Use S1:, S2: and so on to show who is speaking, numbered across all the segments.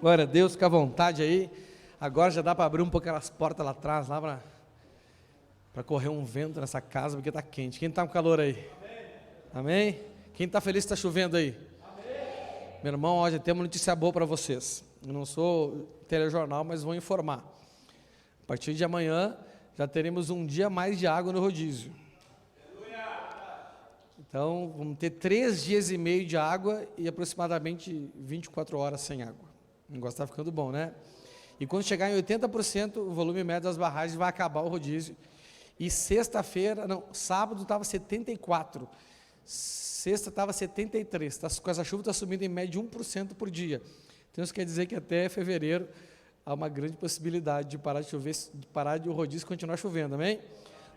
S1: Glória a Deus, fica à vontade aí. Agora já dá para abrir um pouco aquelas portas lá atrás, lá para correr um vento nessa casa, porque está quente. Quem está com calor aí? Amém? Quem está feliz que está chovendo aí? Amém. Meu irmão, hoje temos uma notícia boa para vocês. Eu não sou telejornal, mas vou informar. A partir de amanhã, já teremos um dia mais de água no rodízio. Então, vamos ter 3 dias e meio de água e aproximadamente 24 horas sem água. O negócio está ficando bom, né? E quando chegar em 80%, o volume médio das barragens vai acabar o rodízio. E sábado estava 74, sexta estava 73, com essa chuva está subindo em média 1% por dia. Então isso quer dizer que até fevereiro há uma grande possibilidade de parar de chover, de parar de o rodízio continuar chovendo, amém?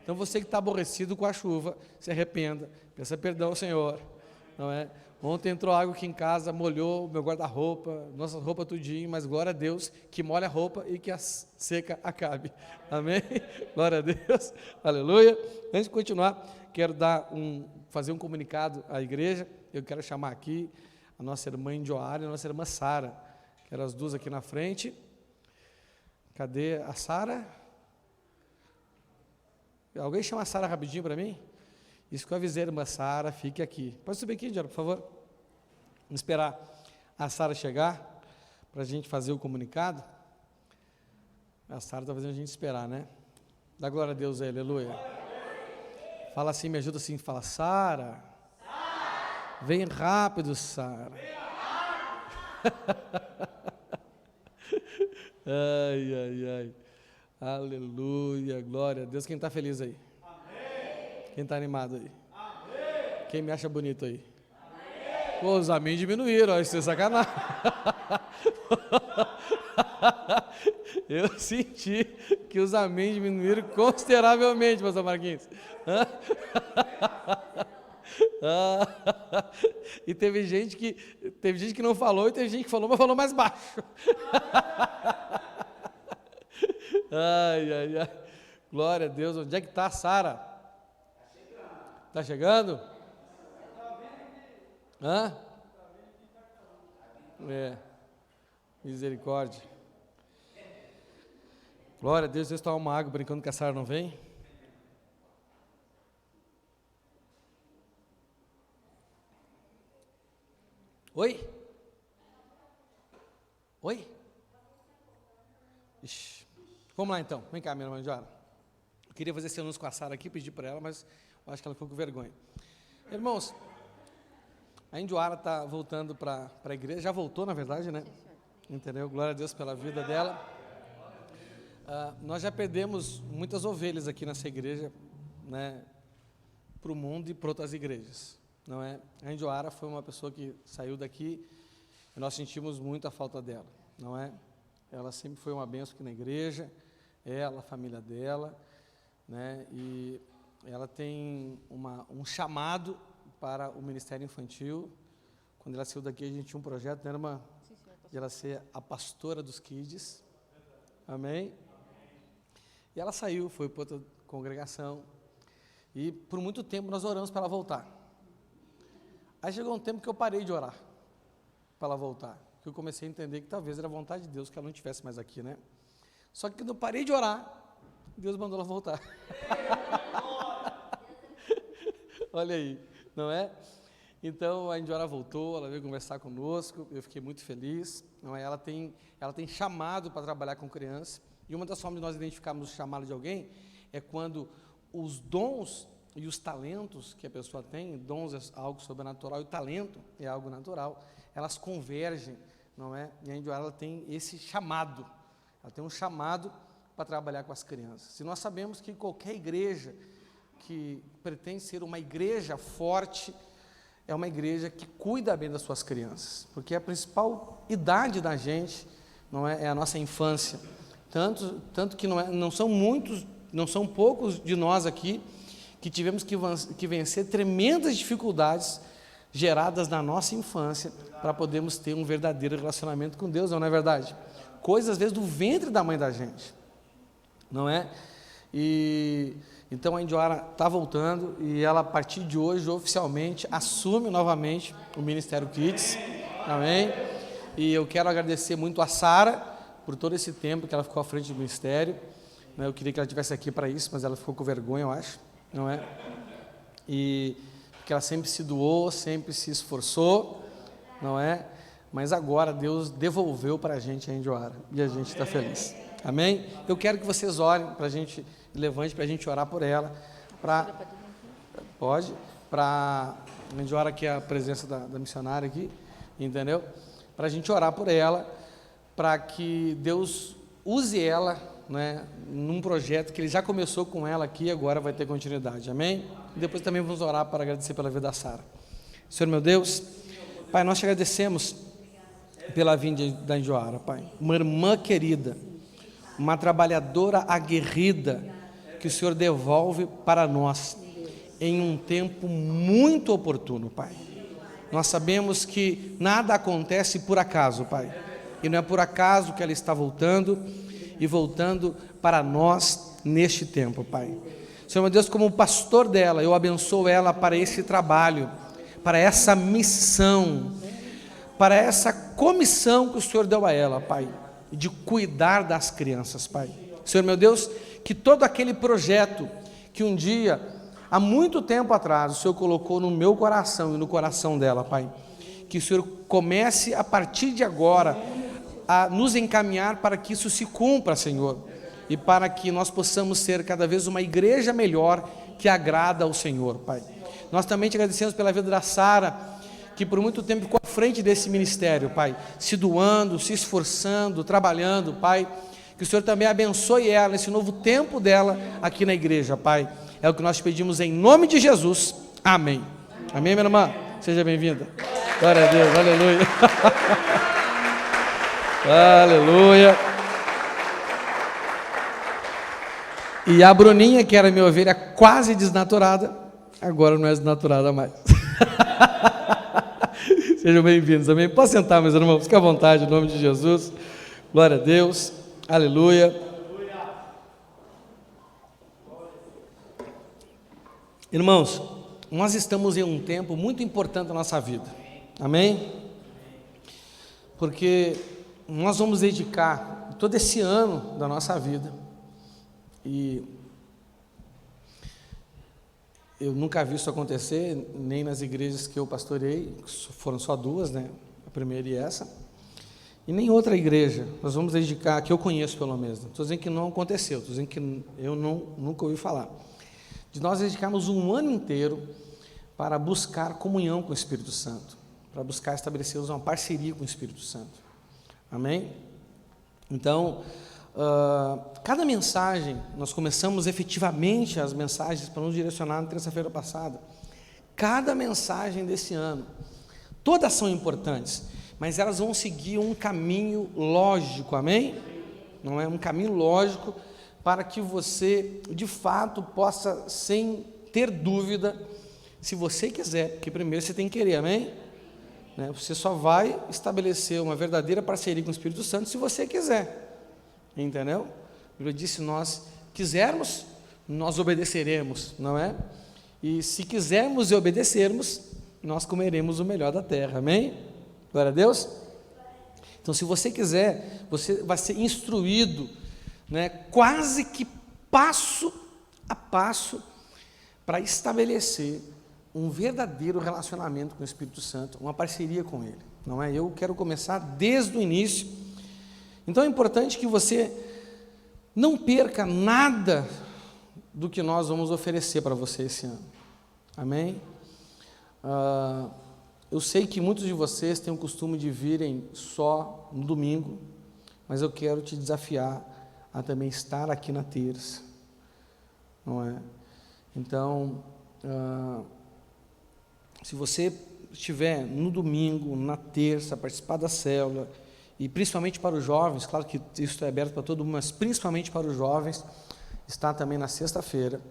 S1: Então você que está aborrecido com a chuva, se arrependa, peça perdão ao Senhor, não é? Ontem entrou água aqui em casa, molhou o meu guarda-roupa, nossa roupa tudinho, mas glória a Deus que molha a roupa e que a seca acabe, amém? Glória a Deus, aleluia. Antes de continuar, quero fazer um comunicado à igreja. Eu quero chamar aqui a nossa irmã Indioara e a nossa irmã Sara, que eram as duas aqui na frente. Cadê a Sara? Alguém chama a Sara rapidinho para mim? Isso que eu avisei, irmã Sara, fique aqui. Pode subir aqui, Diário, por favor. Vamos esperar a Sara chegar para a gente fazer o comunicado. A Sara está fazendo a gente esperar, né? Dá glória a Deus aí, aleluia. Fala assim, me ajuda assim, fala, Sara. Vem rápido, Sara. Ai, ai, ai. Aleluia, glória a Deus. Quem está feliz aí? Amém. Quem está animado aí? Amém. Quem me acha bonito aí? Amém. Pô, os amém diminuíram, isso é sacanagem. Eu senti que os amém diminuíram consideravelmente, pastor Marquinhos. E teve gente que não falou, e teve gente que falou, mas falou mais baixo. Ai, ai, ai. Glória a Deus. Onde é que está a Sara? Está chegando? Hã? Misericórdia. Glória a Deus. Deus está uma água brincando que a Sara não vem. Oi? Oi? Ixi. Vamos lá então, vem cá, minha irmã Joara. Eu queria fazer esse anúncio com a Sara aqui, pedir para ela, mas eu acho que ela ficou com vergonha. Irmãos, a Indioara está voltando para a igreja, já voltou na verdade, né? Entendeu? Glória a Deus pela vida dela. Nós já perdemos muitas ovelhas aqui nessa igreja, né? Para o mundo e para outras igrejas, não é? A Indioara foi uma pessoa que saiu daqui e nós sentimos muito a falta dela, não é? Ela sempre foi uma bênção aqui na igreja, ela, a família dela, né? E ela tem um chamado para o Ministério Infantil. Quando ela saiu daqui, a gente tinha um projeto, né, irmã? Sim, de ela ser a pastora dos kids. Amém? E ela saiu, foi para outra congregação. E por muito tempo nós oramos para ela voltar. Aí chegou um tempo que eu parei de orar para ela voltar. Que eu comecei a entender que talvez era a vontade de Deus que ela não estivesse mais aqui, né? Só que quando eu parei de orar, Deus mandou ela voltar. Olha aí, não é? Então a Indioara voltou, ela veio conversar conosco, eu fiquei muito feliz, não é? Ela tem chamado para trabalhar com crianças, e uma das formas de nós identificarmos o chamado de alguém é quando os dons e os talentos que a pessoa tem, dons é algo sobrenatural e o talento é algo natural, elas convergem, não é? E a Indioara, ela tem esse chamado, ela tem um chamado para trabalhar com as crianças. Se nós sabemos que qualquer igreja que pretende ser uma igreja forte, é uma igreja que cuida bem das suas crianças, porque a principal idade da gente, não é a nossa infância, tanto que não são poucos de nós aqui que tivemos que vencer tremendas dificuldades geradas na nossa infância, para podermos ter um verdadeiro relacionamento com Deus, não é verdade? Coisas, às vezes, do ventre da mãe da gente, não é? E então a Indioara está voltando, e ela, a partir de hoje, oficialmente, assume novamente o Ministério Kids, amém? E eu quero agradecer muito a Sara por todo esse tempo que ela ficou à frente do ministério, né? Eu queria que ela estivesse aqui para isso, mas ela ficou com vergonha, eu acho, não é? E que ela sempre se doou, sempre se esforçou, não é? Mas agora Deus devolveu para a gente a Indioara e a gente está feliz. Amém? Eu quero que vocês orem para a gente, levante para a gente orar por ela, para a Indioara, que é a presença da missionária aqui, entendeu? Para a gente orar por ela, para que Deus use ela, né, num projeto que Ele já começou com ela aqui e agora vai ter continuidade. Amém? E depois também vamos orar para agradecer pela vida da Sara. Senhor meu Deus, Pai, nós te agradecemos pela vinda da Indioara, Pai, uma irmã querida, uma trabalhadora aguerrida, que o Senhor devolve para nós em um tempo muito oportuno, Pai. Nós sabemos que nada acontece por acaso, Pai, e não é por acaso que ela está voltando e voltando para nós neste tempo, Pai. Senhor meu Deus, como pastor dela, eu abençoo ela para esse trabalho, para essa missão, para essa comissão que o Senhor deu a ela, Pai, de cuidar das crianças, Pai. Senhor meu Deus, que todo aquele projeto que um dia, há muito tempo atrás, o Senhor colocou no meu coração e no coração dela, Pai, que o Senhor comece a partir de agora a nos encaminhar para que isso se cumpra, Senhor, e para que nós possamos ser cada vez uma igreja melhor que agrada ao Senhor, Pai. Nós também te agradecemos pela vida da Sara, que por muito tempo ficou à frente desse ministério, Pai, se doando, se esforçando, trabalhando, Pai, que o Senhor também abençoe ela nesse novo tempo dela aqui na igreja, Pai. É o que nós pedimos em nome de Jesus. Amém. Amém, minha irmã? Seja bem-vinda. Glória a Deus, aleluia. Aleluia. E a Bruninha, que era minha ovelha quase desnaturada, agora não é desnaturada mais. Sejam bem-vindos, amém? Pode sentar, meus irmãos, fica à vontade, em nome de Jesus. Glória a Deus, aleluia. Irmãos, nós estamos em um tempo muito importante da nossa vida, amém? Porque nós vamos dedicar todo esse ano da nossa vida, e eu nunca vi isso acontecer, nem nas igrejas que eu pastorei, foram só duas, né? A primeira e essa, e nem outra igreja, nós vamos dedicar, que eu conheço pelo menos, estou dizendo que não aconteceu, estou dizendo que eu nunca ouvi falar, de nós dedicarmos um ano inteiro para buscar comunhão com o Espírito Santo, para buscar estabelecer uma parceria com o Espírito Santo, amém? Então, cada mensagem, nós começamos efetivamente as mensagens para nos direcionar na terça-feira passada, cada mensagem desse ano, todas são importantes, mas elas vão seguir um caminho lógico, amém? Não é um caminho lógico para que você, de fato, possa, sem ter dúvida, se você quiser, porque primeiro você tem que querer, amém? Né? Você só vai estabelecer uma verdadeira parceria com o Espírito Santo se você quiser. Entendeu? A Bíblia diz: se nós quisermos, nós obedeceremos, não é? E se quisermos e obedecermos, nós comeremos o melhor da terra, amém? Glória a Deus. Então, se você quiser, você vai ser instruído, né, quase que passo a passo, para estabelecer um verdadeiro relacionamento com o Espírito Santo, uma parceria com Ele, não é? Eu quero começar desde o início. Então é importante que você não perca nada do que nós vamos oferecer para você esse ano, amém? Eu sei que muitos de vocês têm o costume de virem só no domingo, mas eu quero te desafiar a também estar aqui na terça, não é? Então, se você estiver no domingo, na terça, participar da célula, e principalmente para os jovens, claro que isso é aberto para todo mundo, mas principalmente para os jovens, está também na sexta-feira,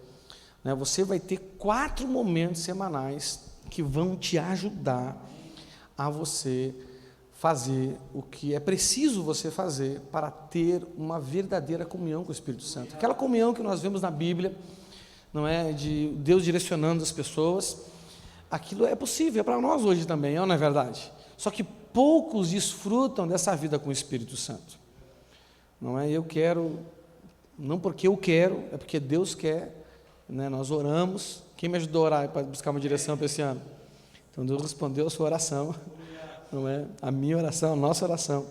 S1: né? Você vai ter 4 momentos semanais que vão te ajudar a você fazer o que é preciso você fazer para ter uma verdadeira comunhão com o Espírito Santo. Aquela comunhão que nós vemos na Bíblia, não é, de Deus direcionando as pessoas, aquilo é possível, é para nós hoje também, não é verdade? Só que poucos desfrutam dessa vida com o Espírito Santo. Não é? Eu quero, não porque eu quero, é porque Deus quer, né? Nós oramos. Quem me ajudou a orar para buscar uma direção para esse ano? Então Deus respondeu a sua oração, não é? A minha oração, a nossa oração,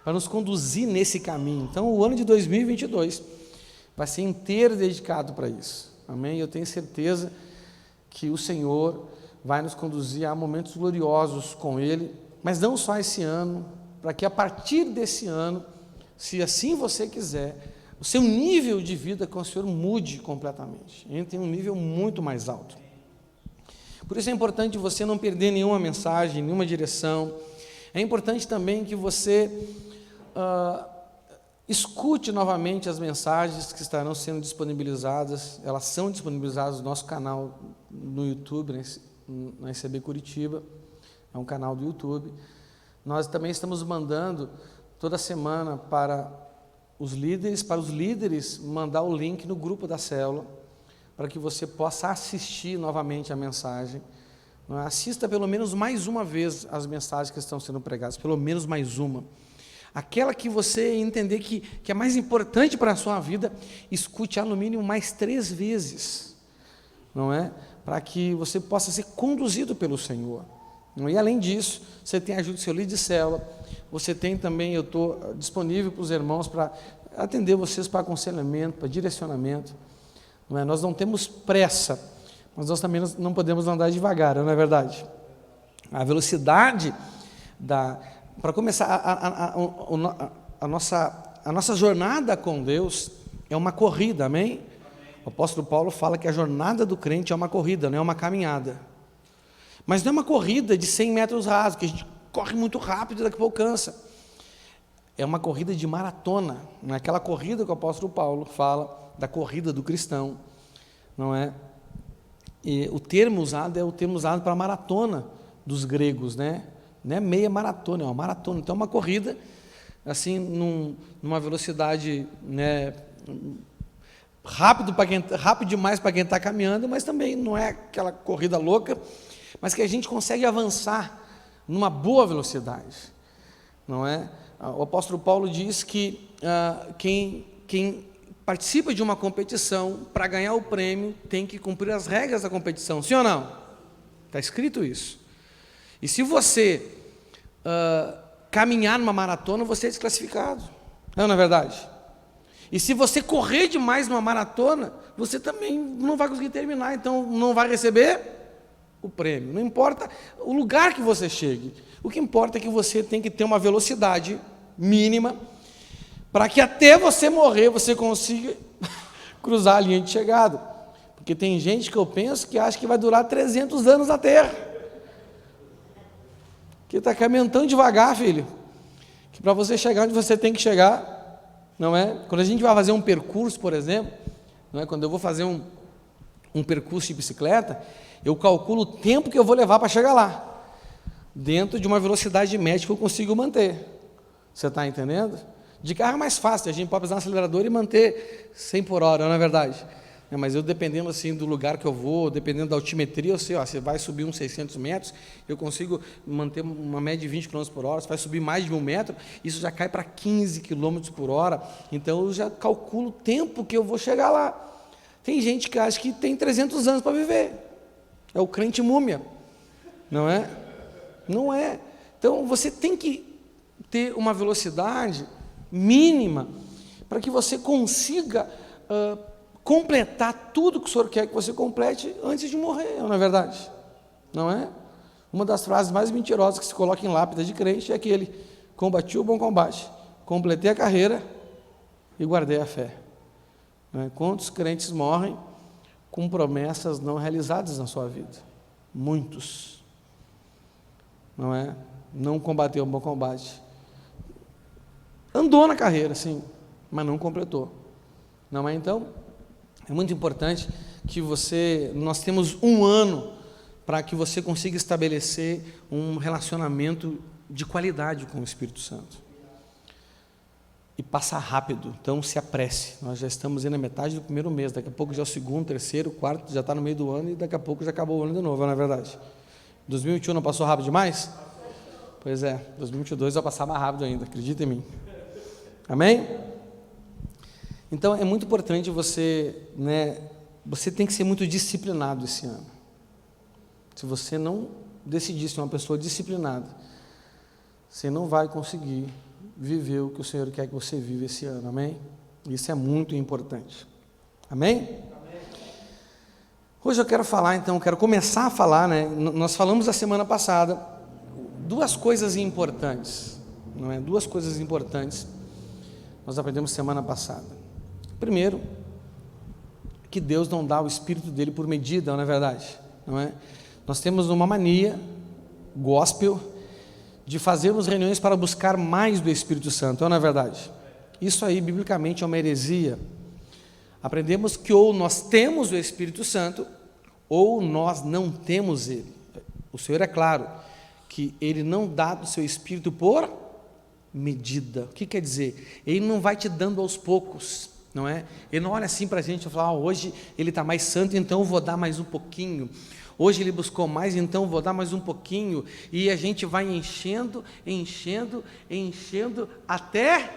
S1: para nos conduzir nesse caminho. Então o ano de 2022 vai ser inteiro dedicado para isso. Amém? Eu tenho certeza que o Senhor vai nos conduzir a momentos gloriosos com Ele, mas não só esse ano, para que a partir desse ano, se assim você quiser, o seu nível de vida com o Senhor mude completamente, entre em um nível muito mais alto. Por isso é importante você não perder nenhuma mensagem, nenhuma direção. É importante também que você escute novamente as mensagens que estarão sendo disponibilizadas. Elas são disponibilizadas no nosso canal no YouTube, na ICB Curitiba, é um canal do YouTube. Nós também estamos mandando toda semana para os líderes mandar o link no grupo da célula, para que você possa assistir novamente a mensagem. Assista pelo menos mais uma vez as mensagens que estão sendo pregadas, pelo menos mais uma. Aquela que você entender que é mais importante para a sua vida, escute no mínimo mais 3 vezes, não é? Para que você possa ser conduzido pelo Senhor. E além disso, você tem a ajuda do seu líder de célula, você tem também, eu estou disponível para os irmãos para atender vocês para aconselhamento, para direcionamento. Não é? Nós não temos pressa, mas nós também não podemos andar devagar, não é verdade? A velocidade para começar, a nossa jornada com Deus é uma corrida, amém? O apóstolo Paulo fala que a jornada do crente é uma corrida, não é uma caminhada. Mas não é uma corrida de 100 metros rasos, que a gente corre muito rápido e daqui a pouco cansa. É uma corrida de maratona, não é aquela corrida que o apóstolo Paulo fala, da corrida do cristão, não é? E o termo usado é o termo usado para a maratona dos gregos, né? Não é meia maratona, é uma maratona. Então é uma corrida, assim, numa velocidade, né, rápido demais para quem está caminhando, mas também não é aquela corrida louca, mas que a gente consegue avançar numa boa velocidade, não é? O apóstolo Paulo diz que quem participa de uma competição, para ganhar o prêmio, tem que cumprir as regras da competição, sim ou não? Está escrito isso. E se você caminhar numa maratona, você é desclassificado, não é verdade? E se você correr demais numa maratona, você também não vai conseguir terminar, então não vai receber o prêmio. Não importa o lugar que você chegue, o que importa é que você tem que ter uma velocidade mínima, para que até você morrer, você consiga cruzar a linha de chegada. Porque tem gente que eu penso que acha que vai durar 300 anos na Terra. Que está caminhando tão devagar, filho, que para você chegar onde você tem que chegar, não é? Quando a gente vai fazer um percurso, por exemplo, não é? Quando eu vou fazer um percurso de bicicleta, eu calculo o tempo que eu vou levar para chegar lá, dentro de uma velocidade média que eu consigo manter. Você está entendendo? De carro é mais fácil, a gente pode pisar no acelerador e manter 100 por hora, não é verdade? Mas eu, dependendo assim do lugar que eu vou, dependendo da altimetria, eu sei, você vai subir uns 600 metros, eu consigo manter uma média de 20 km por hora, você vai subir mais de 1 metro, isso já cai para 15 km por hora, então eu já calculo o tempo que eu vou chegar lá. Tem gente que acha que tem 300 anos para viver, é o crente múmia, não é? Não é. Então você tem que ter uma velocidade mínima para que você consiga completar tudo que o Senhor quer que você complete antes de morrer, não é verdade? Não é? Uma das frases mais mentirosas que se coloca em lápida de crente é aquele: combati o bom combate, completei a carreira e guardei a fé. Não é? Quantos crentes morrem com promessas não realizadas na sua vida? Muitos. Não é? Não combateu o bom combate. Andou na carreira, sim, mas não completou. Não é? Então, é muito importante que nós temos 1 ano para que você consiga estabelecer um relacionamento de qualidade com o Espírito Santo. E passa rápido, então se apresse. Nós já estamos na metade do 1º mês, daqui a pouco já é o 2º, 3º, 4º, já está no meio do ano e daqui a pouco já acabou o ano de novo, não é verdade? 2021 não passou rápido demais? Pois é, 2022 vai passar mais rápido ainda, acredita em mim. Amém? Então é muito importante você tem que ser muito disciplinado esse ano. Se você não decidir ser uma pessoa disciplinada, você não vai conseguir viver o que o Senhor quer que você viva esse ano, amém? Isso é muito importante, amém? Hoje eu quero começar a falar, nós falamos a semana passada, duas coisas importantes, não é? Duas coisas importantes nós aprendemos semana passada. Primeiro, que Deus não dá o Espírito dele por medida, não é verdade? Não é? Nós temos uma mania, gospel, de fazermos reuniões para buscar mais do Espírito Santo, não é verdade? Isso aí, biblicamente, é uma heresia. Aprendemos que ou nós temos o Espírito Santo, ou nós não temos ele. O Senhor é claro que ele não dá do seu Espírito por medida. O que quer dizer? Ele não vai te dando aos poucos, não é? Ele não olha assim para a gente e fala, hoje ele está mais santo, então eu vou dar mais um pouquinho. Hoje ele buscou mais, então vou dar mais um pouquinho, e a gente vai enchendo, até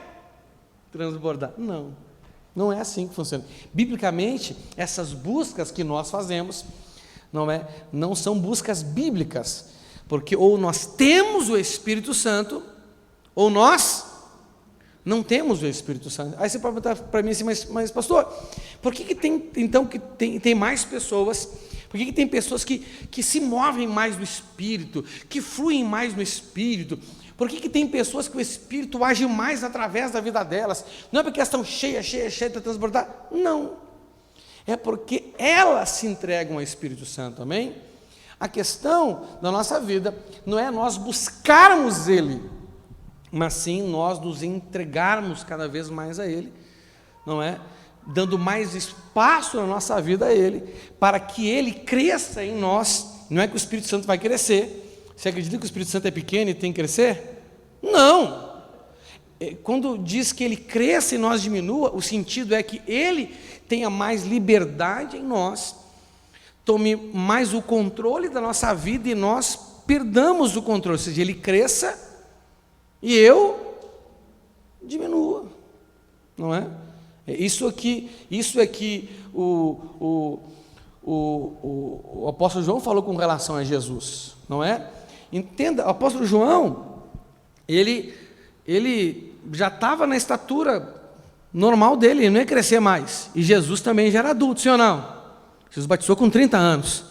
S1: transbordar. Não é assim que funciona. Biblicamente, essas buscas que nós fazemos, não são buscas bíblicas, porque ou nós temos o Espírito Santo, ou nós não temos o Espírito Santo. Aí você pode perguntar para mim assim, mas pastor, por que tem mais pessoas? Por que tem pessoas que se movem mais no Espírito, que fluem mais no Espírito? Por que tem pessoas que o Espírito age mais através da vida delas? Não é porque elas estão cheias para transbordar, não. É porque elas se entregam ao Espírito Santo, amém? A questão da nossa vida não é nós buscarmos Ele, mas sim nós nos entregarmos cada vez mais a Ele, não é? Dando mais espaço na nossa vida a Ele, para que Ele cresça em nós. Não é que o Espírito Santo vai crescer. Você acredita que o Espírito Santo é pequeno e tem que crescer? Não! Quando diz que Ele cresça e nós diminua, o sentido é que Ele tenha mais liberdade em nós, tome mais o controle da nossa vida e nós perdamos o controle, ou seja, Ele cresça e eu diminua, não é? Isso é que o apóstolo João falou com relação a Jesus, não é? Entenda, o apóstolo João, ele já estava na estatura normal dele, ele não ia crescer mais, e Jesus também já era adulto, sim ou não? Jesus batizou com 30 anos.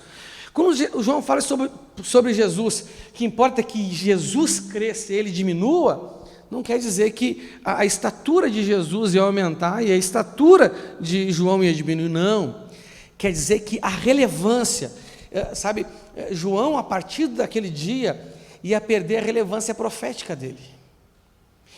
S1: Quando o João fala sobre Jesus, que importa que Jesus cresça e ele diminua, não quer dizer que a estatura de Jesus ia aumentar e a estatura de João ia diminuir, não. Quer dizer que a relevância, João, a partir daquele dia, ia perder a relevância profética dele.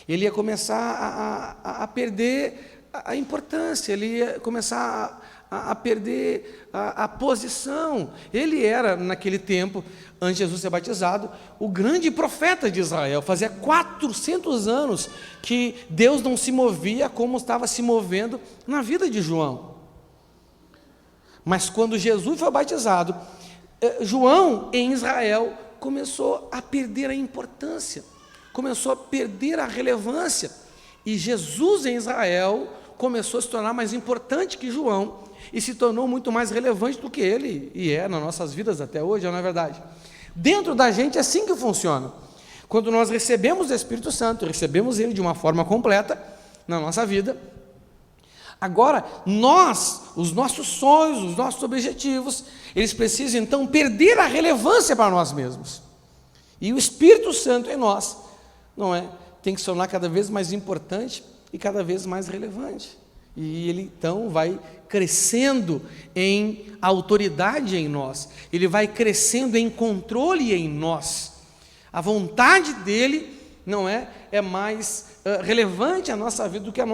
S1: Ele ia começar a perder a importância, ele ia começar a perder a posição. Ele era, naquele tempo, antes de Jesus ser batizado, o grande profeta de Israel. Fazia 400 anos que Deus não se movia como estava se movendo na vida de João. Mas quando Jesus foi batizado, João, em Israel, começou a perder a importância, começou a perder a relevância, e Jesus em Israel começou a se tornar mais importante que João, e se tornou muito mais relevante do que ele, e é nas nossas vidas até hoje, não é verdade? Dentro da gente é assim que funciona. Quando nós recebemos o Espírito Santo, recebemos ele de uma forma completa na nossa vida, agora os nossos sonhos, os nossos objetivos, eles precisam então perder a relevância para nós mesmos, e o Espírito Santo em nós, não é? Tem que se tornar cada vez mais importante e cada vez mais relevante, e ele então vai crescendo em autoridade em nós, ele vai crescendo em controle em nós, a vontade dele não é mais relevante à nossa vida do que a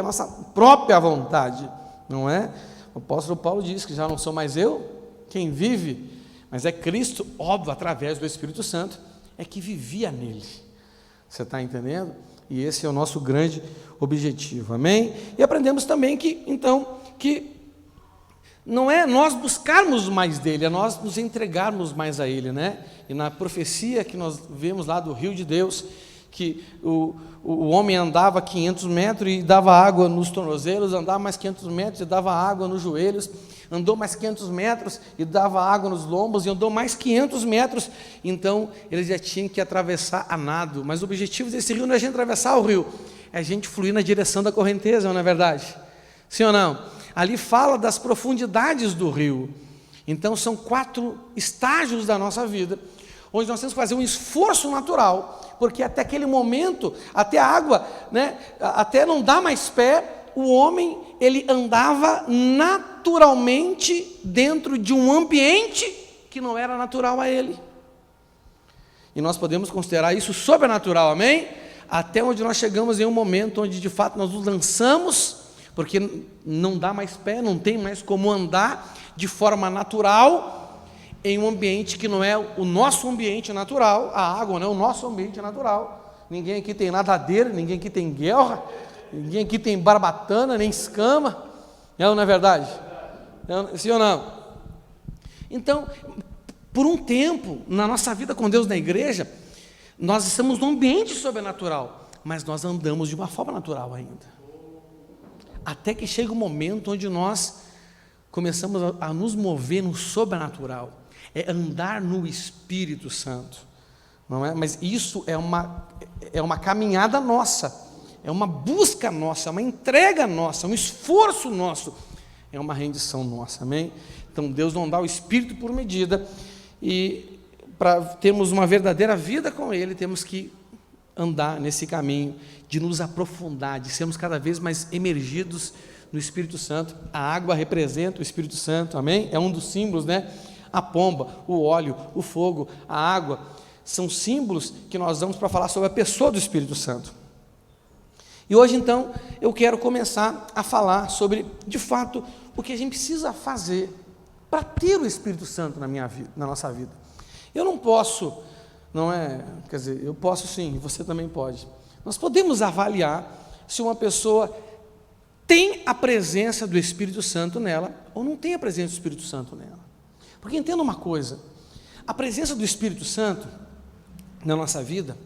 S1: nossa própria vontade, não é? O apóstolo Paulo diz que já não sou mais eu quem vive, mas é Cristo, óbvio, através do Espírito Santo, é que vivia nele. Você está entendendo? E esse é o nosso grande objetivo, amém? E aprendemos também que não é nós buscarmos mais dele, é nós nos entregarmos mais a ele, né? E na profecia que nós vemos lá do rio de Deus, que o homem andava 500 metros e dava água nos tornozelos, andava mais 500 metros e dava água nos joelhos, andou mais 500 metros e dava água nos lombos, e andou mais 500 metros, então ele já tinha que atravessar a nado. Mas o objetivo desse rio não é a gente atravessar o rio, é a gente fluir na direção da correnteza, não é verdade? Sim ou não? Ali fala das profundidades do rio. Então são 4 estágios da nossa vida, onde nós temos que fazer um esforço natural, porque até aquele momento, até a água, né, até não dar mais pé, o homem, ele andava naturalmente dentro de um ambiente que não era natural a ele. E nós podemos considerar isso sobrenatural, amém? Até onde nós chegamos em um momento onde de fato nós nos lançamos, porque não dá mais pé, não tem mais como andar de forma natural em um ambiente que não é o nosso ambiente natural. A água não é o nosso ambiente natural. Ninguém aqui tem nadadeira, ninguém aqui tem guelra, ninguém aqui tem barbatana, nem escama. Não é verdade? Sim ou não? Então, por um tempo, na nossa vida com Deus na igreja, nós estamos num ambiente sobrenatural, mas nós andamos de uma forma natural ainda. Até que chega um momento onde nós começamos a nos mover no sobrenatural, é andar no Espírito Santo, não é? Mas isso é uma caminhada nossa, é uma busca nossa, é uma entrega nossa, um esforço nosso, é uma rendição nossa, amém? Então Deus não dá o Espírito por medida, e para termos uma verdadeira vida com Ele, temos que andar nesse caminho, de nos aprofundar, de sermos cada vez mais emergidos no Espírito Santo. A água representa o Espírito Santo, amém? É um dos símbolos, né? A pomba, o óleo, o fogo, a água, são símbolos que nós damos para falar sobre a pessoa do Espírito Santo. E hoje, então, eu quero começar a falar sobre, de fato, o que a gente precisa fazer para ter o Espírito Santo na minha vida, na nossa vida. Eu não posso, não é, quer dizer, eu posso sim, você também pode. Nós podemos avaliar se uma pessoa tem a presença do Espírito Santo nela ou não tem a presença do Espírito Santo nela. Porque entenda uma coisa, a presença do Espírito Santo na nossa vida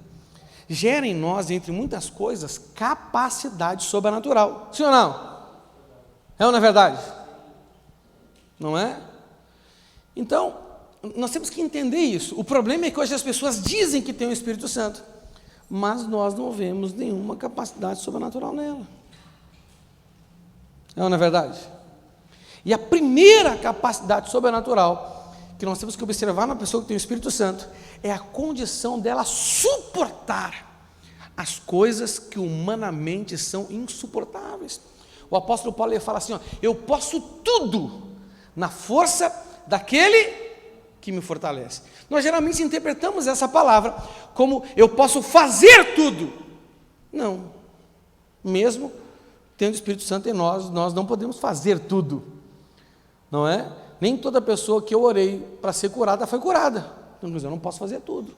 S1: gera em nós, entre muitas coisas, capacidade sobrenatural. Sim ou não? É ou não é verdade? Não é? Então, nós temos que entender isso. O problema é que hoje as pessoas dizem que tem o Espírito Santo, mas nós não vemos nenhuma capacidade sobrenatural nela. É ou não é verdade? E a primeira capacidade sobrenatural que nós temos que observar na pessoa que tem o Espírito Santo é a condição dela suportar as coisas que humanamente são insuportáveis. O apóstolo Paulo fala assim, ó, eu posso tudo na força daquele que me fortalece. Nós geralmente interpretamos essa palavra como eu posso fazer tudo. Não. Mesmo tendo o Espírito Santo em nós, nós não podemos fazer tudo. Não é? Nem toda pessoa que eu orei para ser curada foi curada. Então, eu não posso fazer tudo.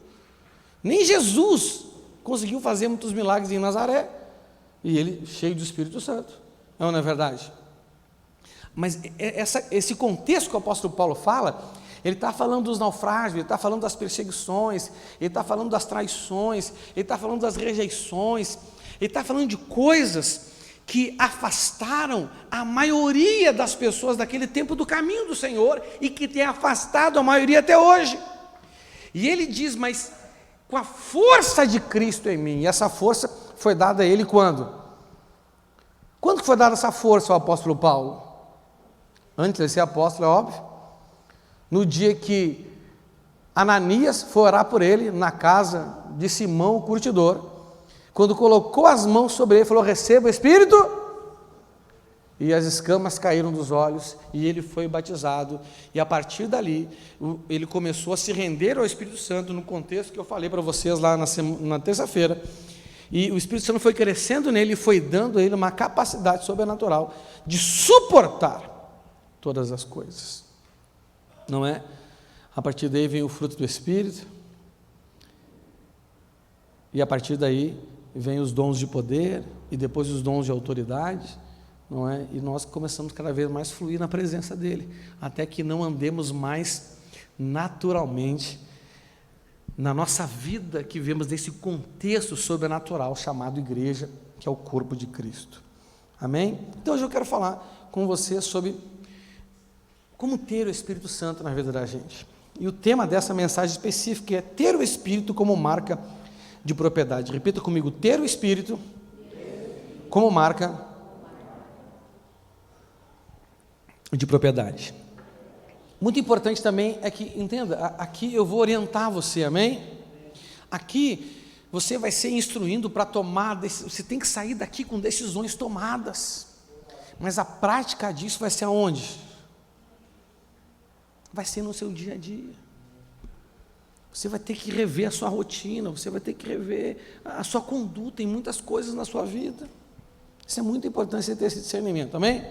S1: Nem Jesus conseguiu fazer muitos milagres em Nazaré, e ele cheio do Espírito Santo. Não é verdade? Mas esse contexto que o apóstolo Paulo fala, ele está falando dos naufrágios, ele está falando das perseguições, ele está falando das traições, ele está falando das rejeições, ele está falando de coisas que afastaram a maioria das pessoas daquele tempo do caminho do Senhor e que tem afastado a maioria até hoje. E ele diz, mas com a força de Cristo em mim, e essa força foi dada a ele quando? Quando que foi dada essa força ao apóstolo Paulo? Antes de ser apóstolo, é óbvio. No dia que Ananias foi orar por ele na casa de Simão, o curtidor, quando colocou as mãos sobre ele, falou, receba o Espírito, e as escamas caíram dos olhos, e ele foi batizado, e a partir dali, ele começou a se render ao Espírito Santo, no contexto que eu falei para vocês lá na terça-feira, e o Espírito Santo foi crescendo nele, e foi dando a ele uma capacidade sobrenatural, de suportar todas as coisas, não é? A partir daí vem o fruto do Espírito, e a partir daí vem os dons de poder, e depois os dons de autoridade, não é? E nós começamos cada vez mais a fluir na presença dele, até que não andemos mais naturalmente na nossa vida, que vivemos nesse contexto sobrenatural chamado igreja, que é o corpo de Cristo. Amém? Então hoje eu quero falar com você sobre como ter o Espírito Santo na vida da gente. E o tema dessa mensagem específica é ter o Espírito como marca de propriedade. Repita comigo: ter o Espírito como marca de propriedade. Muito importante também é que, entenda, aqui eu vou orientar você, amém? Aqui você vai ser instruindo para tomar, você tem que sair daqui com decisões tomadas, mas a prática disso vai ser aonde? Vai ser no seu dia a dia. Você vai ter que rever a sua rotina, você vai ter que rever a sua conduta em muitas coisas na sua vida. Isso é muito importante, você ter esse discernimento, amém?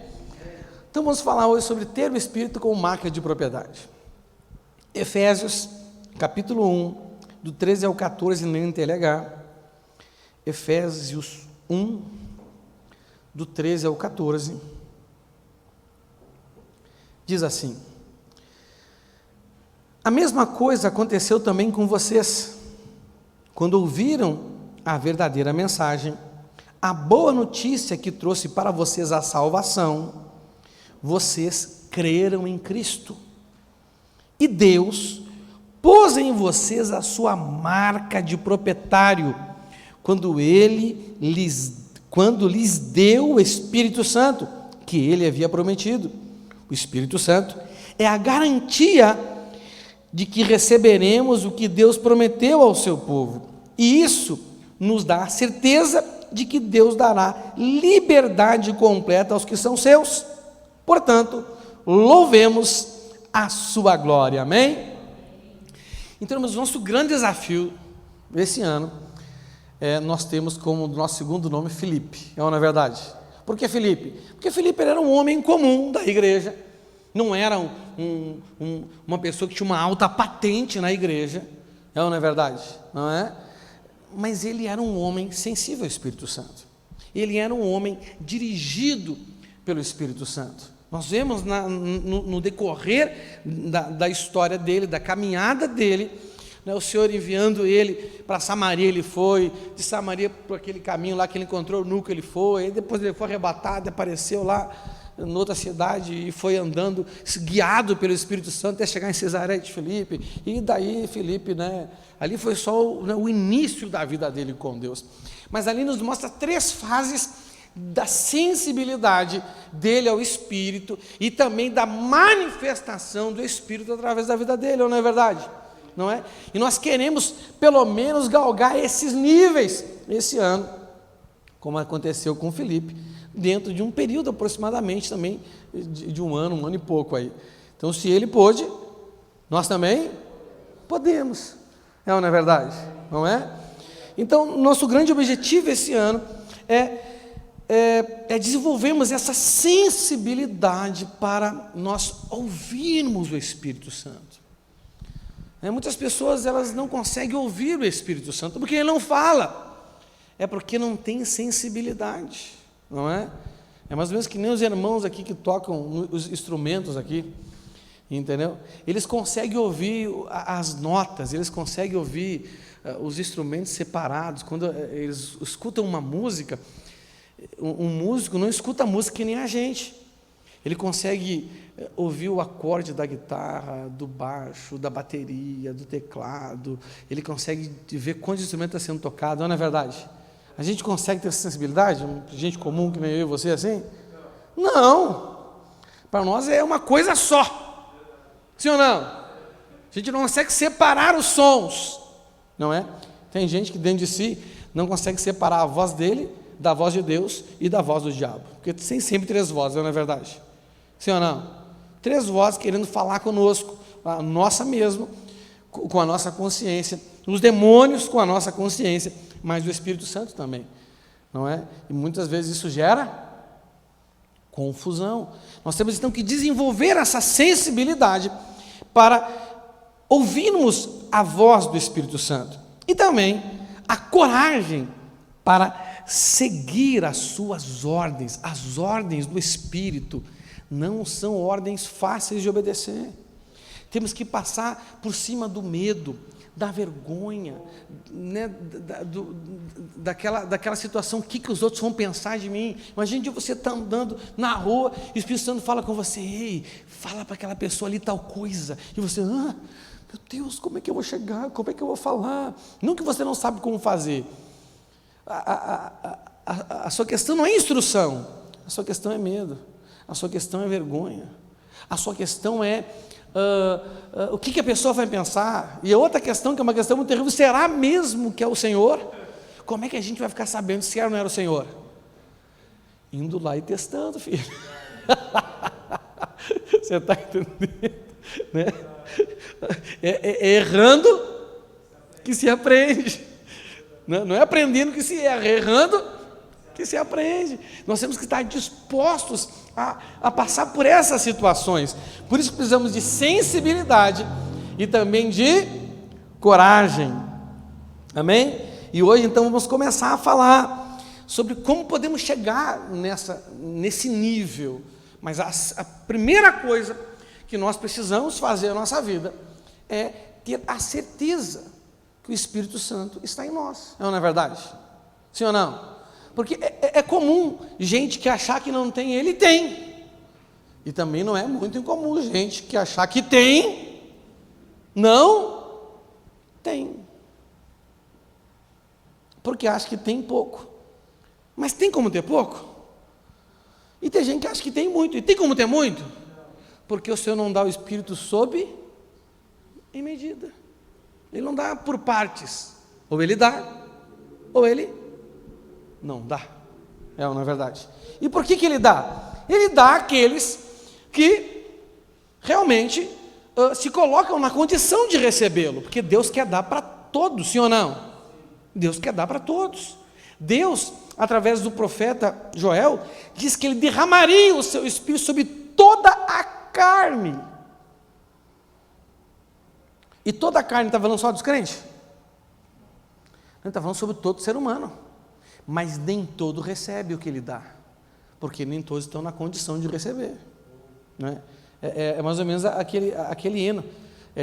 S1: Então vamos falar hoje sobre ter o Espírito como marca de propriedade. Efésios, capítulo 1, do 13 ao 14, na NTLH. Efésios 1, do 13 ao 14. Diz assim: a mesma coisa aconteceu também com vocês, quando ouviram a verdadeira mensagem, a boa notícia que trouxe para vocês a salvação. Vocês creram em Cristo, e Deus pôs em vocês a sua marca de proprietário, quando lhes deu o Espírito Santo, que Ele havia prometido. O Espírito Santo é a garantia de que receberemos o que Deus prometeu ao seu povo, e isso nos dá a certeza de que Deus dará liberdade completa aos que são seus. Portanto, louvemos a sua glória, amém? Então, o nosso grande desafio esse ano, nós temos como nosso segundo nome Felipe, é ou não é verdade? Por que Felipe? Porque Felipe era um homem comum da igreja, não era uma pessoa que tinha uma alta patente na igreja, é ou não é verdade? Não é? Mas ele era um homem sensível ao Espírito Santo, ele era um homem dirigido pelo Espírito Santo. Nós vemos no decorrer da história dele, da caminhada dele, né, o Senhor enviando ele para Samaria, ele foi, de Samaria por aquele caminho lá que ele encontrou o núcleo, ele foi, depois ele foi arrebatado, apareceu lá em outra cidade e foi andando, guiado pelo Espírito Santo até chegar em Cesareia de Filipe, e daí Filipe, né, ali foi só o início da vida dele com Deus, mas ali nos mostra 3 fases da sensibilidade dele ao Espírito e também da manifestação do Espírito através da vida dele, ou não é verdade? Não é? E nós queremos pelo menos galgar esses níveis esse ano, como aconteceu com Filipe, dentro de um período aproximadamente também de um ano e pouco aí. Então, se ele pôde, nós também podemos, é ou não é verdade? Não é? Então, nosso grande objetivo esse ano é desenvolvermos essa sensibilidade para nós ouvirmos o Espírito Santo. Muitas pessoas elas não conseguem ouvir o Espírito Santo, porque ele não fala, é porque não tem sensibilidade, não é? É mais ou menos que nem os irmãos aqui que tocam os instrumentos aqui, entendeu? Eles conseguem ouvir as notas, eles conseguem ouvir os instrumentos separados. Quando eles escutam uma música, um músico não escuta a música que nem a gente, ele consegue ouvir o acorde da guitarra, do baixo, da bateria, do teclado, ele consegue ver quantos instrumentos estão sendo tocados, não é verdade? A gente consegue ter essa sensibilidade, gente comum que nem eu e você assim? Não, para nós é uma coisa só, sim ou não? A gente não consegue separar os sons, não é? Tem gente que dentro de si não consegue separar a voz dele da voz de Deus e da voz do diabo, porque tem sempre 3 vozes, não é verdade? Sim ou não? 3 vozes querendo falar conosco, a nossa mesmo, com a nossa consciência, os demônios com a nossa consciência, mas o Espírito Santo também, não é? E muitas vezes isso gera confusão. Nós temos então que desenvolver essa sensibilidade para ouvirmos a voz do Espírito Santo, e também a coragem para seguir as suas ordens. As ordens do Espírito não são ordens fáceis de obedecer. Temos que passar por cima do medo, da vergonha, né, daquela situação, o que os outros vão pensar de mim. Imagine você está andando na rua e o Espírito Santo fala com você: ei, fala para aquela pessoa ali tal coisa, e você, meu Deus, como é que eu vou chegar, como é que eu vou falar? Não que você não sabe como fazer, a sua questão não é instrução, a sua questão é medo, a sua questão é vergonha, a sua questão é o que a pessoa vai pensar. E a outra questão, que é uma questão muito terrível: será mesmo que é o Senhor? Como é que a gente vai ficar sabendo se era ou não era o Senhor? Indo lá e testando, filho. Você está entendendo, né? É errando que se aprende, não é aprendendo que se erra, é errando que se aprende. Nós temos que estar dispostos a passar por essas situações. Por isso precisamos de sensibilidade e também de coragem. Amém? E hoje então vamos começar a falar sobre como podemos chegar nesse nível. Mas a primeira coisa que nós precisamos fazer na nossa vida é ter a certeza que o Espírito Santo está em nós. Não é verdade? Sim ou não? Porque é comum gente que achar que não tem, ele tem. E também não é muito incomum gente que achar que tem, não tem. Porque acha que tem pouco. Mas tem como ter pouco? E tem gente que acha que tem muito. E tem como ter muito? Porque o Senhor não dá o Espírito sob em medida. Ele não dá por partes. Ou ele dá, ou ele não dá. É ou não é verdade? E por que ele dá? Ele dá àqueles que realmente se colocam na condição de recebê-lo. Porque Deus quer dar para todos, sim ou não? Deus quer dar para todos. Deus, através do profeta Joel, diz que ele derramaria o seu Espírito sobre toda a carne. E toda a carne, está falando só dos crentes? Não, está falando sobre todo ser humano. Mas nem todo recebe o que ele dá, porque nem todos estão na condição de receber, né? É mais ou menos aquele hino,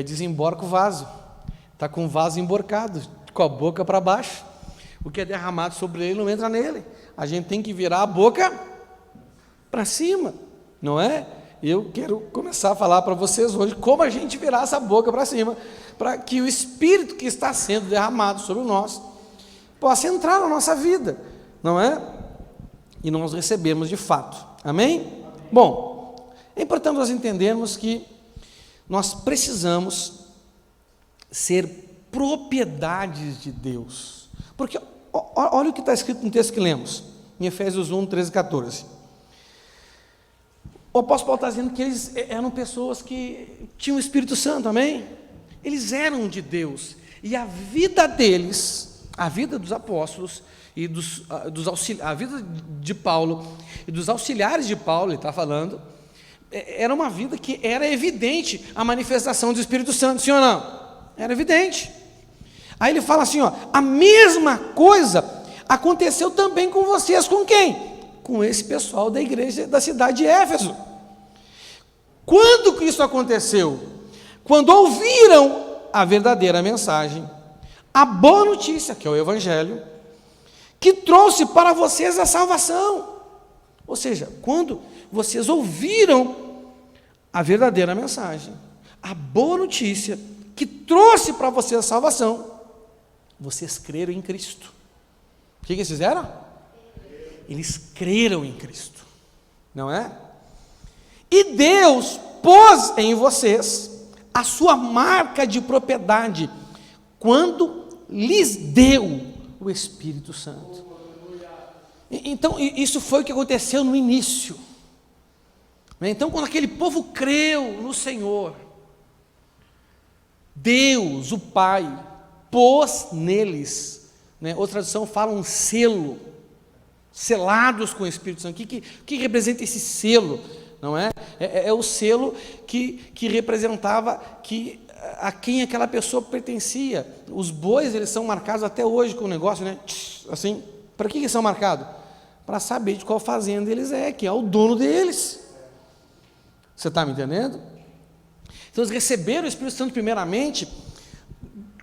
S1: desemborca o vaso, está com o vaso emborcado, com a boca para baixo, o que é derramado sobre ele não entra nele, a gente tem que virar a boca para cima, não é? Eu quero começar a falar para vocês hoje como a gente virar essa boca para cima, para que o Espírito que está sendo derramado sobre nós possa entrar na nossa vida, não é? E nós recebemos de fato, amém? Bom, é importante nós entendermos que nós precisamos ser propriedades de Deus, porque olha o que está escrito no texto que lemos, em Efésios 1, 13 e 14, o apóstolo Paulo está dizendo que eles eram pessoas que tinham o Espírito Santo, amém? Eles eram de Deus, e a vida deles, a vida dos apóstolos e a vida de Paulo e dos auxiliares de Paulo, ele está falando, era uma vida que era evidente a manifestação do Espírito Santo, sim ou não? Era evidente. Aí ele fala assim, a mesma coisa aconteceu também com vocês, com quem? Com esse pessoal da igreja da cidade de Éfeso. Quando que isso aconteceu? Quando ouviram a verdadeira mensagem, a boa notícia, que é o Evangelho, que trouxe para vocês a salvação. Ou seja, quando vocês ouviram a verdadeira mensagem, a boa notícia, que trouxe para vocês a salvação, vocês creram em Cristo. O que eles fizeram? Eles creram em Cristo, não é? E Deus pôs em vocês a sua marca de propriedade, quando lhes deu o Espírito Santo. Então, isso foi o que aconteceu no início. Então, quando aquele povo creu no Senhor, Deus, o Pai, pôs neles, outra tradução fala um selo, selados com o Espírito Santo. O que representa esse selo? Não é? É o selo que representava a quem aquela pessoa pertencia. Os bois, eles são marcados até hoje com o negócio, assim, Para que eles são marcados? Para saber de qual fazenda eles que é o dono deles. Você está me entendendo? Então, eles receberam o Espírito Santo primeiramente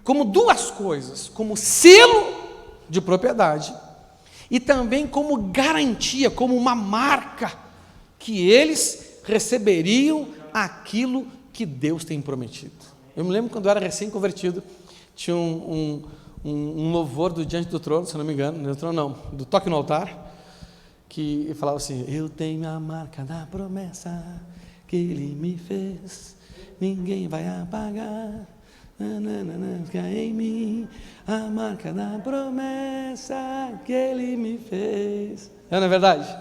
S1: como duas coisas, como selo de propriedade e também como garantia, como uma marca que eles receberiam aquilo que Deus tem prometido. Eu me lembro quando eu era recém-convertido, tinha um louvor do Diante do Trono, se não me engano, do trono não, do Toque no Altar, que falava assim: eu tenho a marca da promessa que Ele me fez, ninguém vai apagar, fica em mim a marca da promessa que Ele me fez. Não é verdade?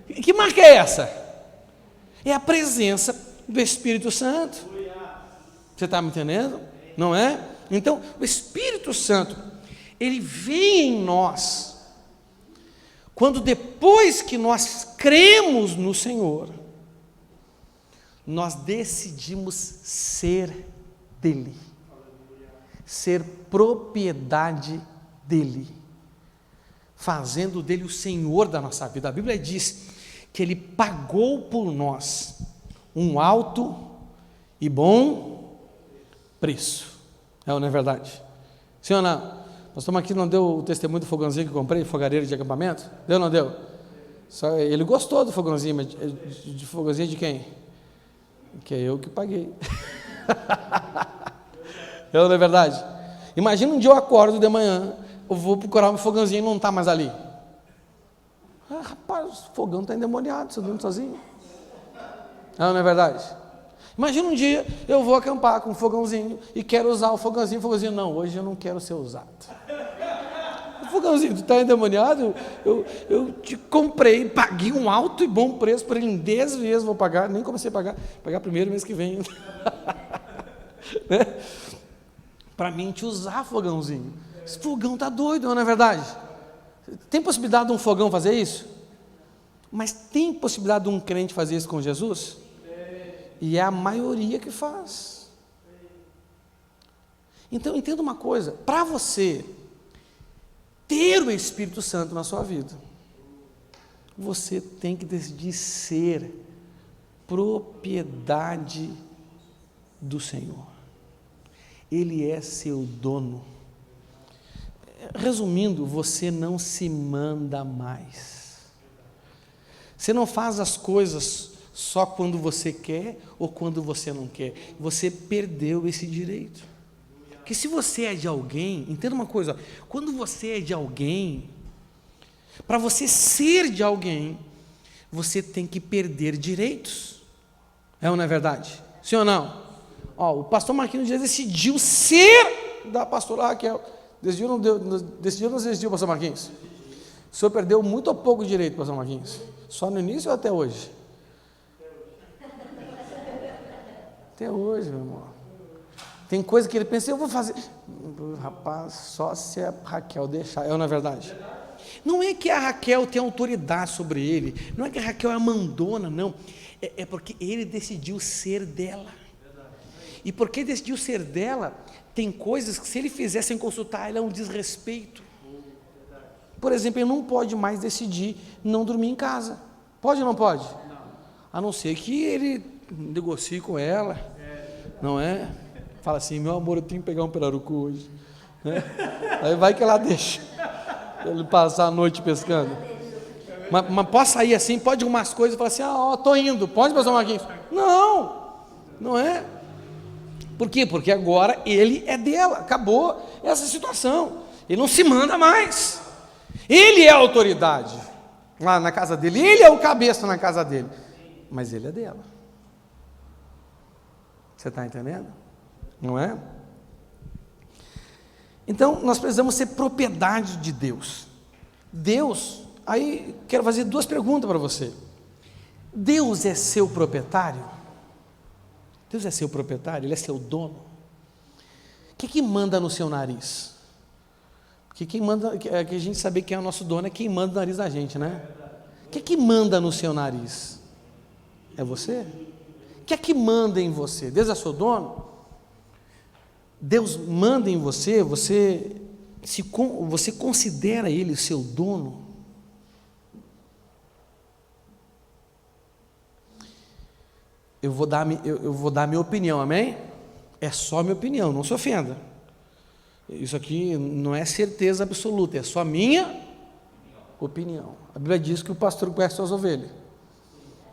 S1: Que marca é essa? É a presença do Espírito Santo. Você está me entendendo? Não é? Então, o Espírito Santo, ele vem em nós quando, depois que nós cremos no Senhor, nós decidimos ser dele, ser propriedade dele, fazendo dele o Senhor da nossa vida. A Bíblia diz que ele pagou por nós um alto e bom preço. É ou não é verdade? Sim ou não? Nós estamos aqui, não deu o testemunho do fogãozinho que eu comprei, fogareiro de acampamento? Deu ou não deu? Só ele gostou do fogãozinho, mas de fogãozinho de quem? Que é eu que paguei. É ou não é verdade? Imagina um dia eu acordo de manhã, eu vou procurar um fogãozinho e não está mais ali. Ah, rapaz, o fogão está endemoniado, você dorme sozinho. É ou não é verdade? Imagina um dia eu vou acampar com um fogãozinho e quero usar o fogãozinho, não, hoje eu não quero ser usado. O fogãozinho, tu está endemoniado, eu te comprei, paguei um alto e bom preço por ele, em 10 vezes vou pagar, nem comecei a pagar primeiro mês que vem. Né? Para mim te usar fogãozinho. Esse fogão está doido, não é verdade? Tem possibilidade de um fogão fazer isso? Mas tem possibilidade de um crente fazer isso com Jesus? E é a maioria que faz. Então, entenda uma coisa: para você ter o Espírito Santo na sua vida, você tem que decidir ser propriedade do Senhor. Ele é seu dono. Resumindo, você não se manda mais. Você não faz as coisas só quando você quer ou quando você não quer. Você perdeu esse direito. Porque se você é de alguém, entenda uma coisa: quando você é de alguém, para você ser de alguém, você tem que perder direitos. É ou não é verdade? Sim ou não? O pastor Marquinhos já decidiu ser da pastora Raquel. Decidiu ou não decidiu, pastor Marquinhos? O senhor perdeu muito ou pouco direito, pastor Marquinhos? Só no início ou até hoje? Até hoje, meu irmão. Tem coisa que ele pensa, eu vou fazer. Rapaz, só se a Raquel deixar. É ou não é verdade? Não é que a Raquel tem autoridade sobre ele, não é que a Raquel é a mandona, não. É porque ele decidiu ser dela. E porque decidiu ser dela, tem coisas que, se ele fizer sem consultar, ela é um desrespeito. Por exemplo, ele não pode mais decidir não dormir em casa. Pode ou não pode? A não ser que ele negocie com ela, não é? Fala assim: meu amor, eu tenho que pegar um pirarucu hoje. Né? Aí vai que ela deixa ele passar a noite pescando. Mas posso sair assim, pode arrumar as coisas e falar assim: estou indo, pode, pastor Marquinhos? Não é? Por quê? Porque agora ele é dela, acabou essa situação. Ele não se manda mais. Ele é a autoridade lá na casa dele, ele é o cabeça na casa dele, mas ele é dela. Você está entendendo? Não é? Então, nós precisamos ser propriedade de Deus. Deus, aí quero fazer 2 perguntas para você. Deus é seu proprietário? Deus é seu proprietário? Ele é seu dono? O que manda no seu nariz? Porque quem manda, que a gente saber quem é o nosso dono é quem manda o nariz da gente, né? O que manda no seu nariz? É você? O que manda em você? Deus é seu dono? Deus manda em você, você se você considera Ele seu dono, eu vou dar a minha opinião, amém? É só minha opinião, não se ofenda. Isso aqui não é certeza absoluta, é só minha opinião. A Bíblia diz que o pastor conhece suas ovelhas.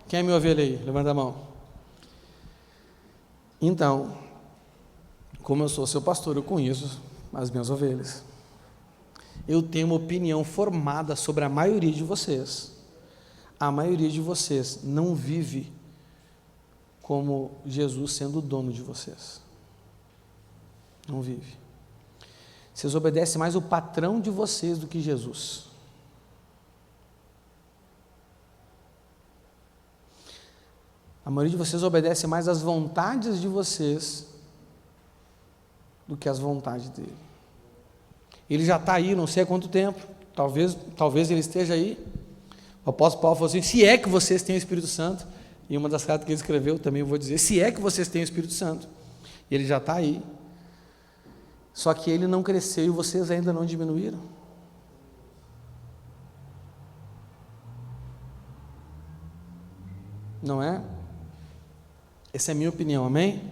S1: Quem é minha ovelha aí? Levanta a mão. Então, como eu sou seu pastor, eu conheço as minhas ovelhas. Eu tenho uma opinião formada sobre a maioria de vocês. A maioria de vocês não vive como Jesus sendo o dono de vocês. Não vive. Vocês obedecem mais o patrão de vocês do que Jesus. A maioria de vocês obedece mais às vontades de vocês do que às vontades dele. Ele já está aí, não sei há quanto tempo, talvez ele esteja aí. O apóstolo Paulo falou assim: se é que vocês têm o Espírito Santo, e uma das cartas que ele escreveu também eu vou dizer, se é que vocês têm o Espírito Santo, e ele já está aí. Só que ele não cresceu e vocês ainda não diminuíram. Não é? Essa é a minha opinião, amém?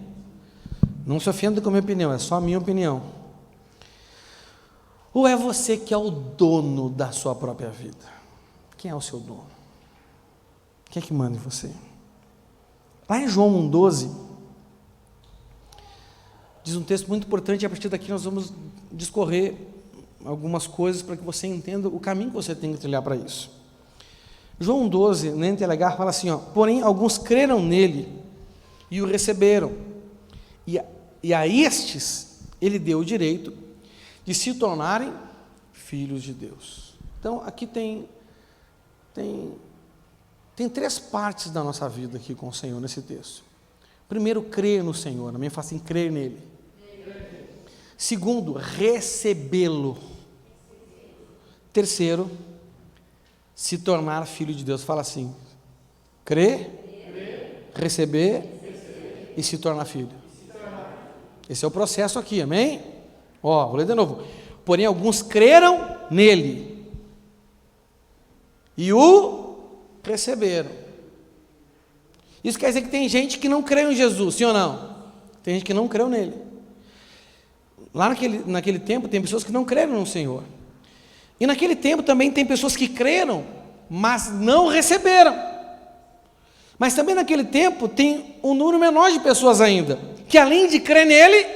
S1: Não se ofenda com a minha opinião, é só a minha opinião. Ou é você que é o dono da sua própria vida? Quem é o seu dono? Quem é que manda em você? Lá em João 1,12, diz um texto muito importante, e a partir daqui nós vamos discorrer algumas coisas para que você entenda o caminho que você tem que trilhar para isso. João 1,12, na NTLH, fala assim, porém alguns creram nele e o receberam, e a estes ele deu o direito de se tornarem filhos de Deus. Então aqui tem três partes da nossa vida aqui com o Senhor nesse texto. Primeiro, crer no Senhor, também fala assim, crer nele. Segundo, recebê-lo. Terceiro, se tornar filho de Deus. Fala assim, crer, receber e se tornar filho. Esse é o processo aqui, amém? Vou ler de novo. Porém, alguns creram nele e o receberam. Isso quer dizer que tem gente que não creu em Jesus, sim ou não? Tem gente que não creu nele. Lá naquele tempo tem pessoas que não creram no Senhor. E naquele tempo também tem pessoas que creram, mas não receberam. Mas também naquele tempo tem um número menor de pessoas ainda, que além de crer nele,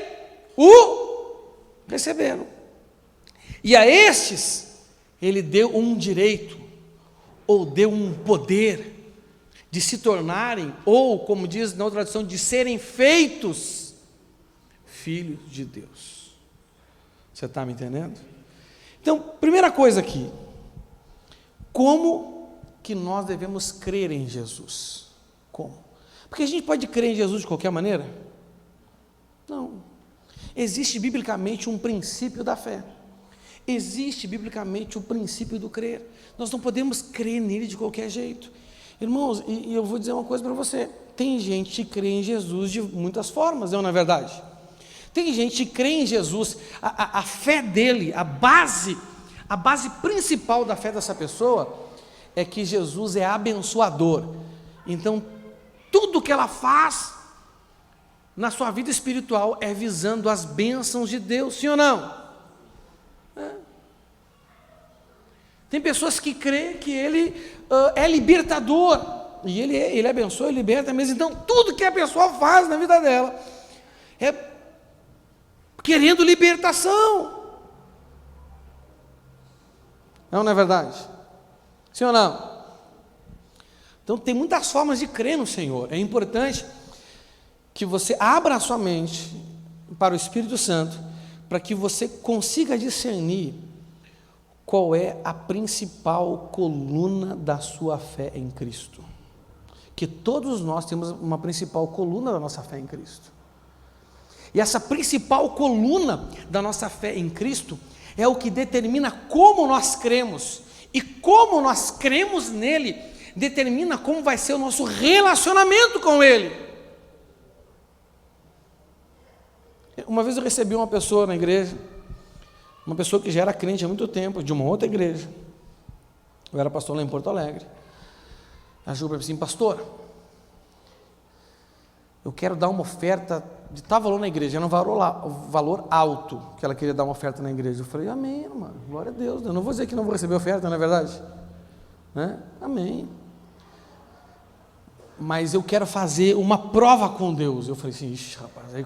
S1: o receberam. E a estes, ele deu um direito, ou deu um poder, de se tornarem, ou como diz na outra tradução, de serem feitos filhos de Deus. Você está me entendendo? Então, primeira coisa aqui, como que nós devemos crer em Jesus? Como? Porque a gente pode crer em Jesus de qualquer maneira? Não. Existe biblicamente um princípio da fé. Existe biblicamente o princípio do crer. Nós não podemos crer nele de qualquer jeito. Irmãos, e eu vou dizer uma coisa para você, tem gente que crê em Jesus de muitas formas, não é verdade? Tem gente que crê em Jesus, a fé dele, a base principal da fé dessa pessoa é que Jesus é abençoador. Então, tudo que ela faz na sua vida espiritual é visando as bênçãos de Deus, sim ou não? Tem pessoas que creem que ele é libertador, e ele abençoa e liberta mesmo. Então, tudo que a pessoa faz na vida dela é querendo libertação. Não é verdade? Sim ou não? Então, tem muitas formas de crer no Senhor. É importante que você abra a sua mente para o Espírito Santo, para que você consiga discernir qual é a principal coluna da sua fé em Cristo. Que todos nós temos uma principal coluna da nossa fé em Cristo. E essa principal coluna da nossa fé em Cristo é o que determina como nós cremos. E como nós cremos nele, determina como vai ser o nosso relacionamento com ele. Uma vez eu recebi uma pessoa na igreja, Uma pessoa que já era crente há muito tempo, de uma outra igreja. Eu era pastor lá em Porto Alegre. Ela chegou para mim assim: pastor, eu quero dar uma oferta de tal valor na igreja. Era um valor alto que ela queria dar uma oferta na igreja. Eu falei: amém, irmã, glória a Deus. Eu não vou dizer que não vou receber oferta, não é verdade? Né? Amém. Mas eu quero fazer uma prova com Deus. Eu falei assim: ixi, rapaz, aí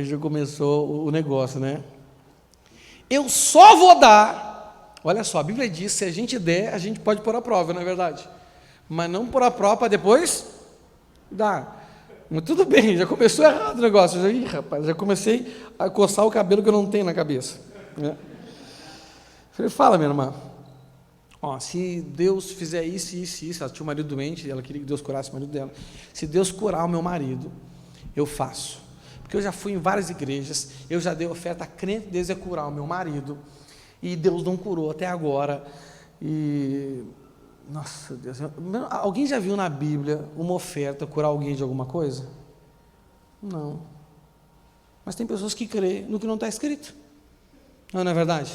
S1: já começou o negócio, né? Eu só vou dar, olha só, a Bíblia diz: se a gente der, a gente pode pôr a prova, não é verdade? Mas não pôr a prova para depois dar. Mas tudo bem, já começou errado o negócio. Já comecei a coçar o cabelo que eu não tenho na cabeça, né? Falei: fala, minha irmã. Ó, se Deus fizer isso, isso, isso, ela tinha um marido doente, ela queria que Deus curasse o marido dela. Se Deus curar o meu marido, eu faço. Porque eu já fui em várias igrejas, eu já dei oferta, a crente Deus ia curar o meu marido, e Deus não curou até agora. E, nossa Deus, alguém já viu na Bíblia uma oferta curar alguém de alguma coisa? Não. Mas tem pessoas que creem no que não está escrito. Não é verdade?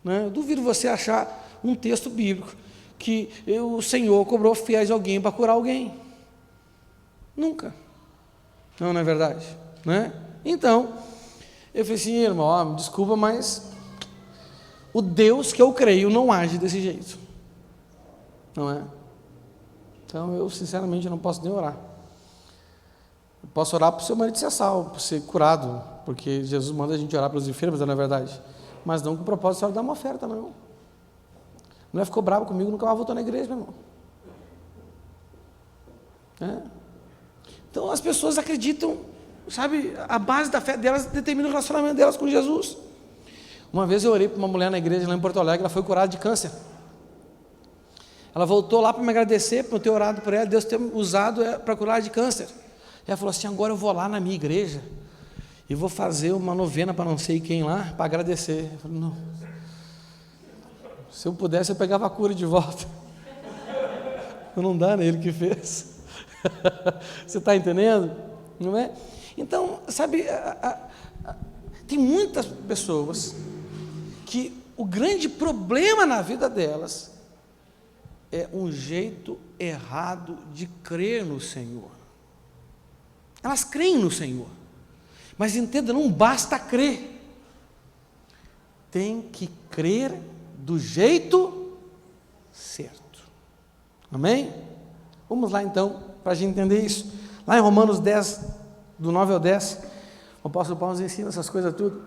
S1: Né? Eu duvido você achar um texto bíblico que o Senhor cobrou fiéis de alguém para curar alguém. Nunca. Não é verdade? Né? Então, eu falei assim: irmão, desculpa, mas o Deus que eu creio não age desse jeito. Não é? Então, eu sinceramente não posso nem orar. Eu posso orar para o seu marido ser salvo, para ser curado, porque Jesus manda a gente orar para os enfermos, não é verdade? Mas não com o propósito de dar uma oferta, não. A mulher ficou brava comigo, nunca mais voltou na igreja, meu irmão. É. Então as pessoas acreditam, sabe, a base da fé delas determina o relacionamento delas com Jesus. Uma vez eu orei para uma mulher na igreja lá em Porto Alegre, ela foi curada de câncer. Ela voltou lá para me agradecer por eu ter orado por ela, Deus ter usado para curar de câncer. Ela falou assim: agora eu vou lá na minha igreja e vou fazer uma novena para não sei quem lá, para agradecer. Eu falei: não. Se eu pudesse, eu pegava a cura de volta. Não dá, né? Ele que fez. Você está entendendo? Não é? Então, sabe, tem muitas pessoas que o grande problema na vida delas é um jeito errado de crer no Senhor. Elas creem no Senhor, mas entenda, não basta crer, tem que crer do jeito certo. Amém? Vamos lá então, para a gente entender isso. Lá em Romanos 10, do 9 ao 10, o apóstolo Paulo nos ensina essas coisas tudo.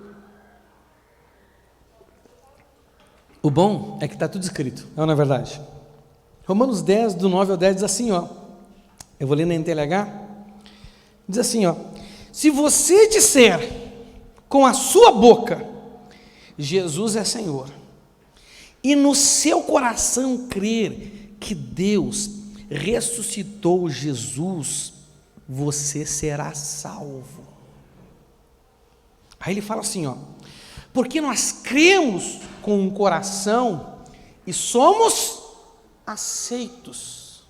S1: O bom é que está tudo escrito, não é verdade? Romanos 10, do 9 ao 10 diz assim, ó, eu vou ler na NTLH, diz assim, ó: se você disser com a sua boca, Jesus é Senhor, e no seu coração crer que Deus ressuscitou Jesus, você será salvo. Aí ele fala assim, ó: porque nós cremos com o coração e somos aceitos,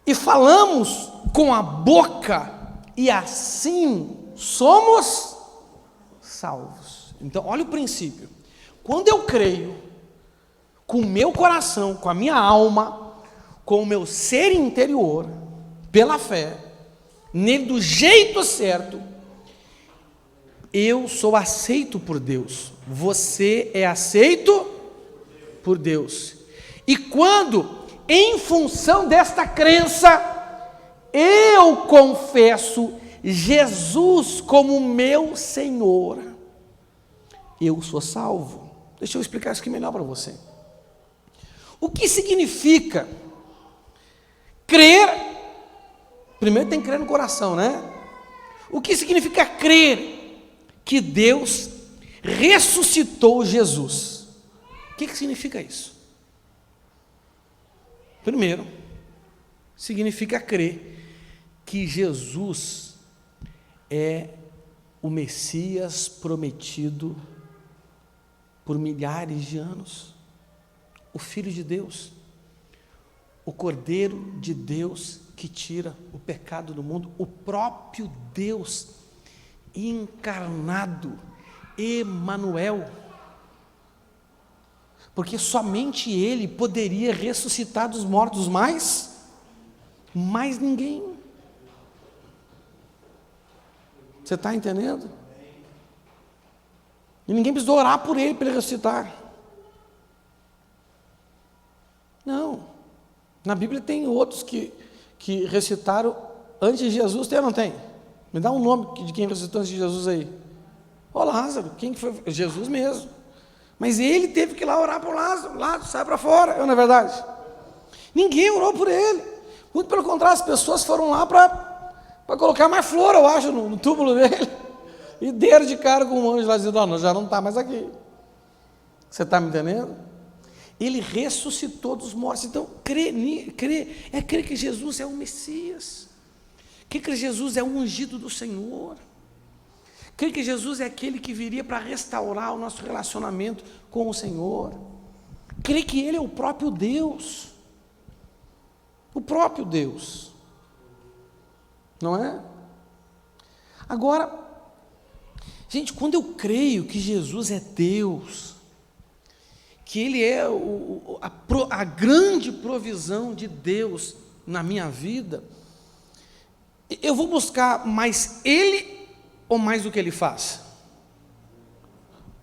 S1: e falamos com a boca e assim somos salvos. Então olha o princípio. Quando eu creio com o meu coração, com a minha alma, com o meu ser interior, pela fé, nele do jeito certo, eu sou aceito por Deus, você é aceito por Deus. E quando, em função desta crença, eu confesso Jesus como meu Senhor, eu sou salvo. Deixa eu explicar isso aqui melhor para você. O que significa crer? Primeiro tem que crer no coração, né? O que significa crer que Deus ressuscitou Jesus? O que significa isso? Primeiro, significa crer que Jesus é o Messias prometido por milhares de anos, o Filho de Deus, o Cordeiro de Deus que tira o pecado do mundo, o próprio Deus encarnado, Emanuel. Porque somente Ele poderia ressuscitar dos mortos, mais ninguém. Você está entendendo? E ninguém precisou orar por Ele para Ele ressuscitar. Não. Na Bíblia tem outros que ressuscitaram antes de Jesus, tem ou não tem? Me dá um nome de quem ressuscitou antes de Jesus aí. Ó, Lázaro, quem que foi? Jesus mesmo. Mas ele teve que ir lá orar por Lázaro, sai para fora, não é verdade? Ninguém orou por ele. Muito pelo contrário, as pessoas foram lá para colocar mais flor, eu acho, no túmulo dele. E deram de cara com um anjo lá dizendo, não, já não está mais aqui. Você está me entendendo? Ele ressuscitou dos mortos. Então, crer que Jesus é o Messias. Crer que Jesus é o ungido do Senhor. Crer que Jesus é aquele que viria para restaurar o nosso relacionamento com o Senhor. Crer que Ele é o próprio Deus. O próprio Deus. Não é? Agora, gente, quando eu creio que Jesus é Deus, que Ele é a grande provisão de Deus na minha vida, eu vou buscar mais Ele ou mais o que Ele faz?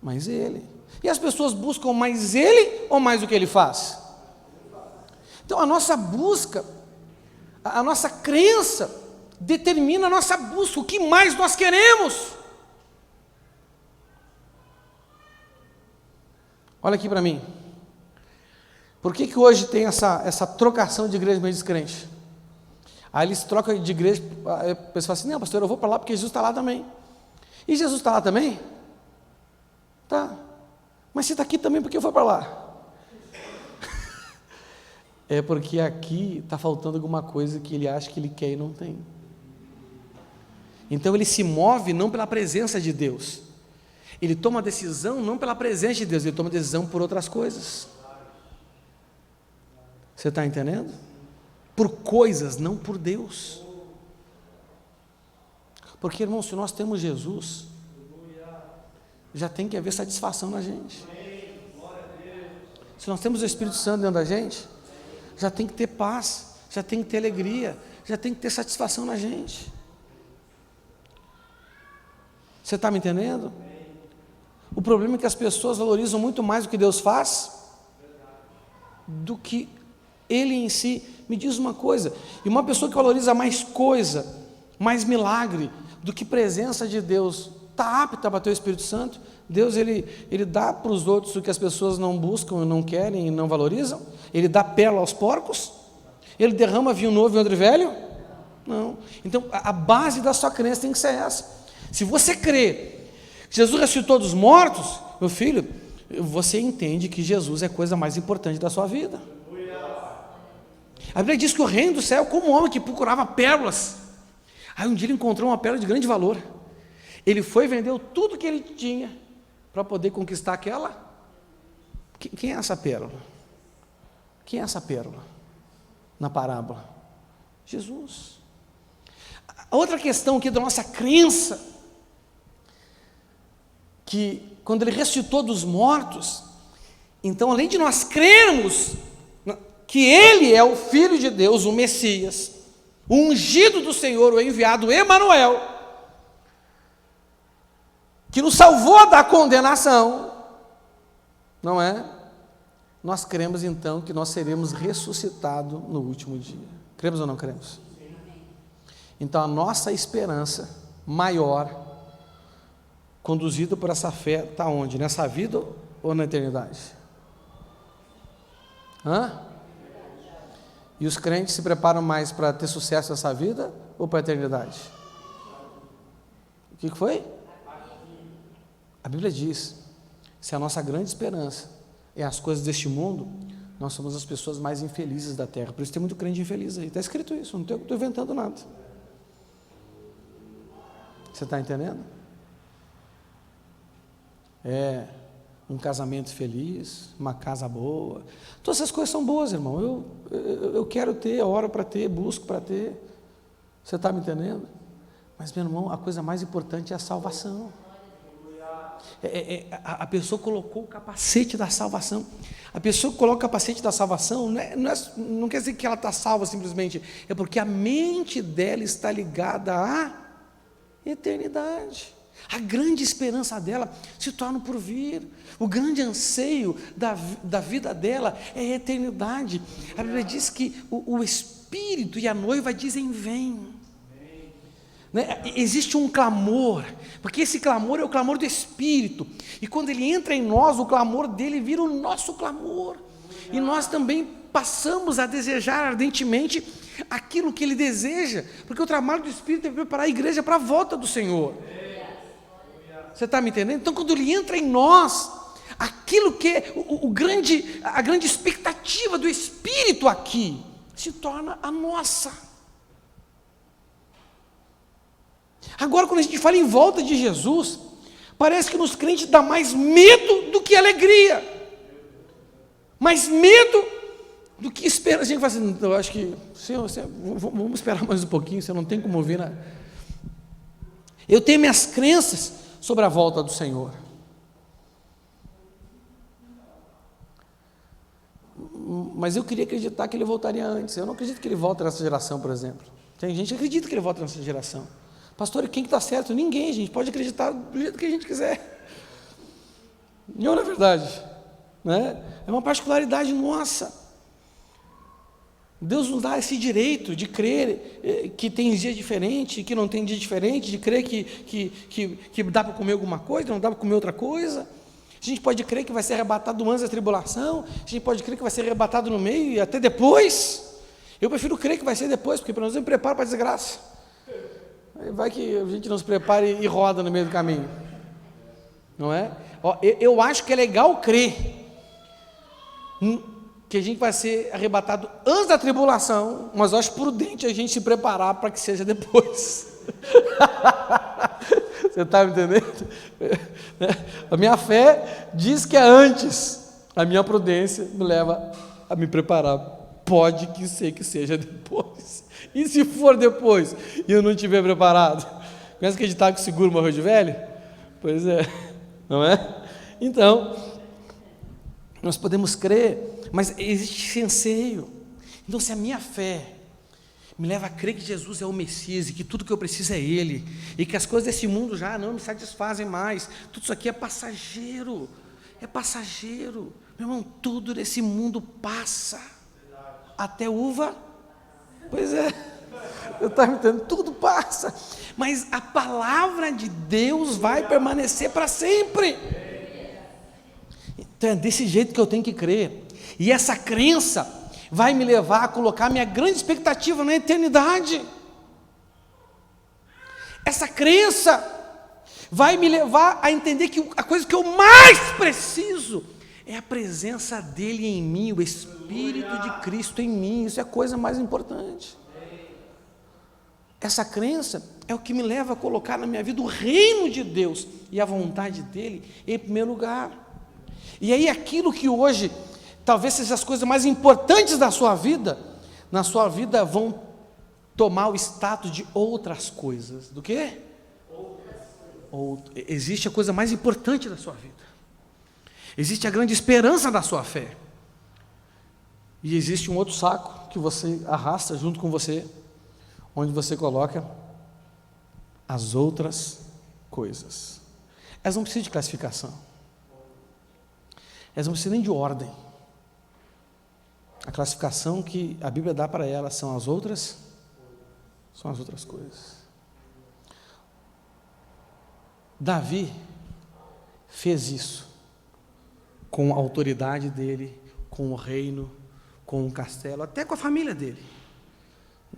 S1: Mais Ele. E as pessoas buscam mais Ele ou mais o que Ele faz? Então a nossa busca, a nossa crença determina a nossa busca, o que mais nós queremos. Olha aqui para mim. Por que hoje tem essa trocação de igreja meio descrente? Aí eles trocam de igreja, a pessoa fala assim, não, pastor, eu vou para lá porque Jesus está lá também. E Jesus está lá também? Tá. Mas você está aqui também, por que eu vou para lá? É porque aqui está faltando alguma coisa que ele acha que ele quer e não tem. Então ele se move não pela presença de Deus. Ele toma decisão não pela presença de Deus, ele toma decisão por outras coisas. Você está entendendo? Por coisas, não por Deus. Porque, irmão, se nós temos Jesus, já tem que haver satisfação na gente. Se nós temos o Espírito Santo dentro da gente, já tem que ter paz, já tem que ter alegria, já tem que ter satisfação na gente. Você está me entendendo? O problema é que as pessoas valorizam muito mais o que Deus faz do que Ele em si. Me diz uma coisa, e uma pessoa que valoriza mais coisa, mais milagre, do que presença de Deus, está apta a bater o Espírito Santo? Deus, ele dá para os outros o que as pessoas não buscam, não querem e não valorizam? Ele dá pérola aos porcos? Ele derrama vinho novo e odre velho? Não. Então, a base da sua crença tem que ser essa. Se você crê que Jesus ressuscitou dos mortos, meu filho, você entende que Jesus é a coisa mais importante da sua vida. A Bíblia diz que o reino do céu é como um homem que procurava pérolas. Aí um dia ele encontrou uma pérola de grande valor. Ele foi e vendeu tudo que ele tinha para poder conquistar aquela. Quem é essa pérola? Quem é essa pérola na parábola? Jesus. A outra questão aqui da nossa crença, que quando ele ressuscitou dos mortos, então além de nós crermos que Ele é o Filho de Deus, o Messias, o ungido do Senhor, o enviado Emanuel, que nos salvou da condenação, não é? Nós cremos então que nós seremos ressuscitados no último dia. Cremos ou não cremos? Então a nossa esperança maior, conduzida por essa fé, está onde? Nessa vida ou na eternidade? E os crentes se preparam mais para ter sucesso nessa vida ou para a eternidade? O que foi? A Bíblia diz, se a nossa grande esperança é as coisas deste mundo, nós somos as pessoas mais infelizes da terra. Por isso tem muito crente infeliz aí. Está escrito isso, não estou inventando nada. Você está entendendo? Um casamento feliz, uma casa boa, todas essas coisas são boas, irmão. Eu quero ter, oro para ter, busco para ter. Você está me entendendo? Mas, meu irmão, a coisa mais importante é a salvação. A pessoa colocou o capacete da salvação. A pessoa que coloca o capacete da salvação não quer dizer que ela está salva simplesmente, é porque a mente dela está ligada à eternidade. A grande esperança dela se torna por vir. O grande anseio da vida dela é a eternidade. A Bíblia diz que o Espírito e a noiva dizem: vem. Né? Existe um clamor, porque esse clamor é o clamor do Espírito, e quando ele entra em nós, o clamor dele vira o nosso clamor, e nós também passamos a desejar ardentemente aquilo que ele deseja, porque o trabalho do Espírito é preparar a igreja para a volta do Senhor. Você está me entendendo? Então, quando ele entra em nós, aquilo que é a grande expectativa do Espírito aqui se torna a nossa. Agora, quando a gente fala em volta de Jesus, parece que nos crentes dá mais medo do que alegria, mais medo do que esperança. A gente fala assim: eu acho que vamos esperar mais um pouquinho, você não tem como ouvir nada. Eu tenho minhas crenças sobre a volta do Senhor, mas eu queria acreditar que ele voltaria antes. Eu não acredito que ele volte nessa geração, por exemplo. Tem gente que acredita que ele volta nessa geração. Pastor, quem que está certo? Ninguém, a gente pode acreditar do jeito que a gente quiser. Não é verdade? Né? É uma particularidade nossa. Deus nos dá esse direito de crer que tem dia diferente, que não tem dia diferente, de crer que dá para comer alguma coisa, não dá para comer outra coisa. A gente pode crer que vai ser arrebatado antes da tribulação, a gente pode crer que vai ser arrebatado no meio e até depois. Eu prefiro crer que vai ser depois, porque pelo menos eu me preparo para a desgraça. Vai que a gente não se prepare e roda no meio do caminho, não é? Eu acho que é legal crer que a gente vai ser arrebatado antes da tribulação, mas eu acho prudente a gente se preparar para que seja depois. Você está me entendendo? A minha fé diz que é antes, a minha prudência me leva a me preparar. Pode que seja depois. E se for depois e eu não estiver preparado? Conhece aquele ditado que seguro morreu de velho? Pois é, não é? Então, nós podemos crer, mas existe esse anseio. Então, se a minha fé me leva a crer que Jesus é o Messias e que tudo que eu preciso é Ele, e que as coisas desse mundo já não me satisfazem mais, tudo isso aqui é passageiro, meu irmão, tudo desse mundo passa, até uva. Pois é, eu estava entendendo, tudo passa, mas a palavra de Deus vai permanecer para sempre. Então é desse jeito que eu tenho que crer, e essa crença vai me levar a colocar minha grande expectativa na eternidade. Essa crença vai me levar a entender que a coisa que eu mais preciso é a presença dele em mim, o Espírito de Cristo em mim. Isso é a coisa mais importante. Essa crença é o que me leva a colocar na minha vida o reino de Deus e a vontade dele em primeiro lugar. E aí aquilo que hoje talvez seja as coisas mais importantes da sua vida, na sua vida vão tomar o status de outras coisas. Do quê? Existe a coisa mais importante da sua vida. Existe a grande esperança da sua fé. E existe um outro saco que você arrasta junto com você, onde você coloca as outras coisas. Elas não precisam de classificação. Elas não precisam nem de ordem. A classificação que a Bíblia dá para elas são as outras coisas. Davi fez isso com a autoridade dele, com o reino, com o castelo, até com a família dele.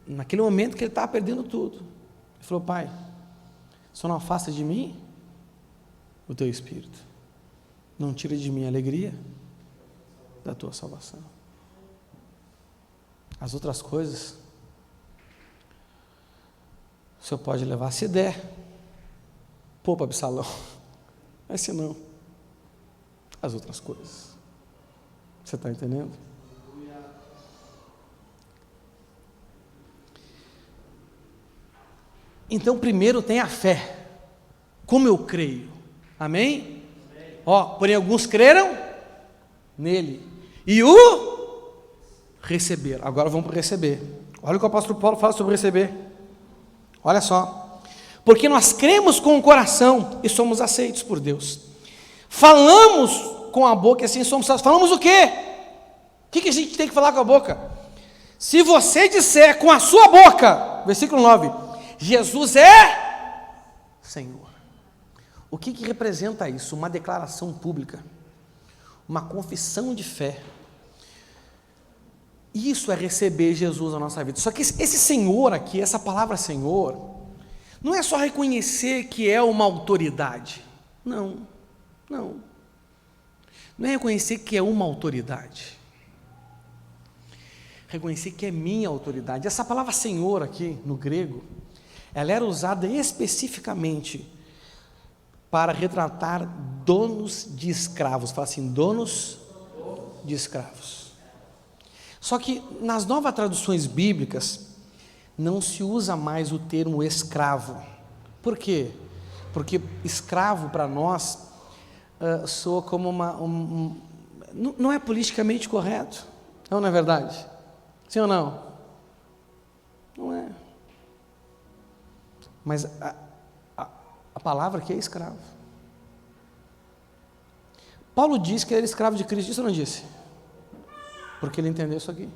S1: Naquele momento que ele estava perdendo tudo, ele falou: Pai, só não afasta de mim o teu Espírito, não tira de mim a alegria da tua salvação. As outras coisas o Senhor pode levar, se der, poupa Absalão, mas se não, as outras coisas. Você está entendendo? Então, primeiro tem a fé. Como eu creio? Amém? Porém alguns creram nele e o receberam. Agora vamos para receber. Olha o que o apóstolo Paulo fala sobre receber. Olha só. Porque nós cremos com o coração e somos aceitos por Deus. Falamos com a boca e assim somos salvos. Falamos o quê? O que a gente tem que falar com a boca? Se você disser com a sua boca, versículo 9, Jesus é Senhor. O que representa isso? Uma declaração pública, uma confissão de fé. Isso é receber Jesus na nossa vida. Só que esse Senhor aqui, essa palavra Senhor, não é só reconhecer que é uma autoridade. Não. Não é reconhecer que é uma autoridade. Reconhecer que é minha autoridade. Essa palavra Senhor aqui, no grego, ela era usada especificamente para retratar donos de escravos. Fala assim, donos de escravos. Só que nas novas traduções bíblicas, não se usa mais o termo escravo. Por quê? Porque escravo para nós soa como não é politicamente correto. Não é verdade? Sim ou não? Não é. Mas a palavra aqui é escravo. Paulo disse que ele era escravo de Cristo, isso ou não disse? Porque ele entendeu isso aqui.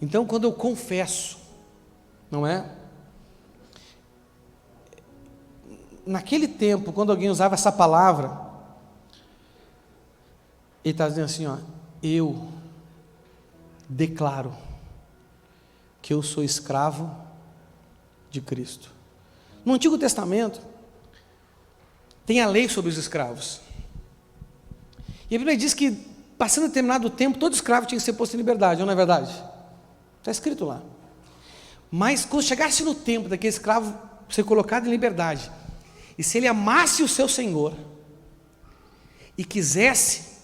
S1: Então, quando eu confesso, não é? Naquele tempo, quando alguém usava essa palavra, ele está dizendo assim, eu declaro que eu sou escravo de Cristo. No Antigo Testamento, tem a lei sobre os escravos. E a Bíblia diz que, passando determinado tempo, todo escravo tinha que ser posto em liberdade, não é verdade? Está escrito lá. Mas, quando chegasse no tempo daquele escravo ser colocado em liberdade, e se ele amasse o seu senhor, e quisesse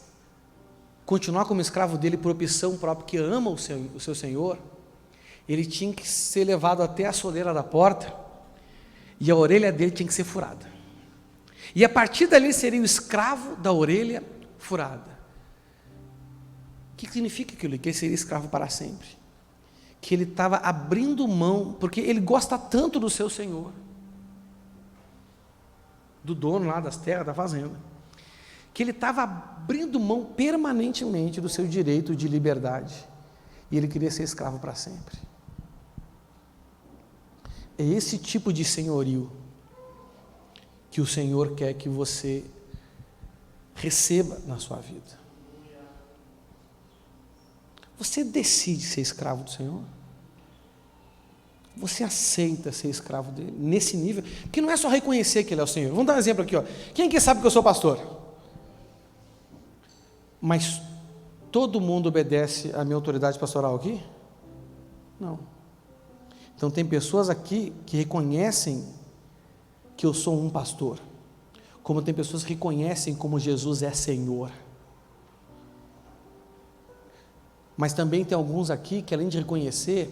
S1: continuar como escravo dele por opção própria, que ama o seu senhor, ele tinha que ser levado até a soleira da porta, e a orelha dele tinha que ser furada. E a partir dali seria o escravo da orelha furada. O que significa aquilo? Que ele seria escravo para sempre. Que ele estava abrindo mão, porque ele gosta tanto do seu senhor, do dono lá das terras, da fazenda, que ele estava abrindo mão permanentemente do seu direito de liberdade, e ele queria ser escravo para sempre. É esse tipo de senhorio que o Senhor quer que você receba na sua vida. Você decide ser escravo do Senhor? Você aceita ser escravo dele, nesse nível? Porque não é só reconhecer que ele é o Senhor. Vamos dar um exemplo aqui. Quem que sabe que eu sou pastor? Mas todo mundo obedece à minha autoridade pastoral aqui? Não. Então tem pessoas aqui que reconhecem que eu sou um pastor, como tem pessoas que reconhecem como Jesus é Senhor. Mas também tem alguns aqui que, além de reconhecer,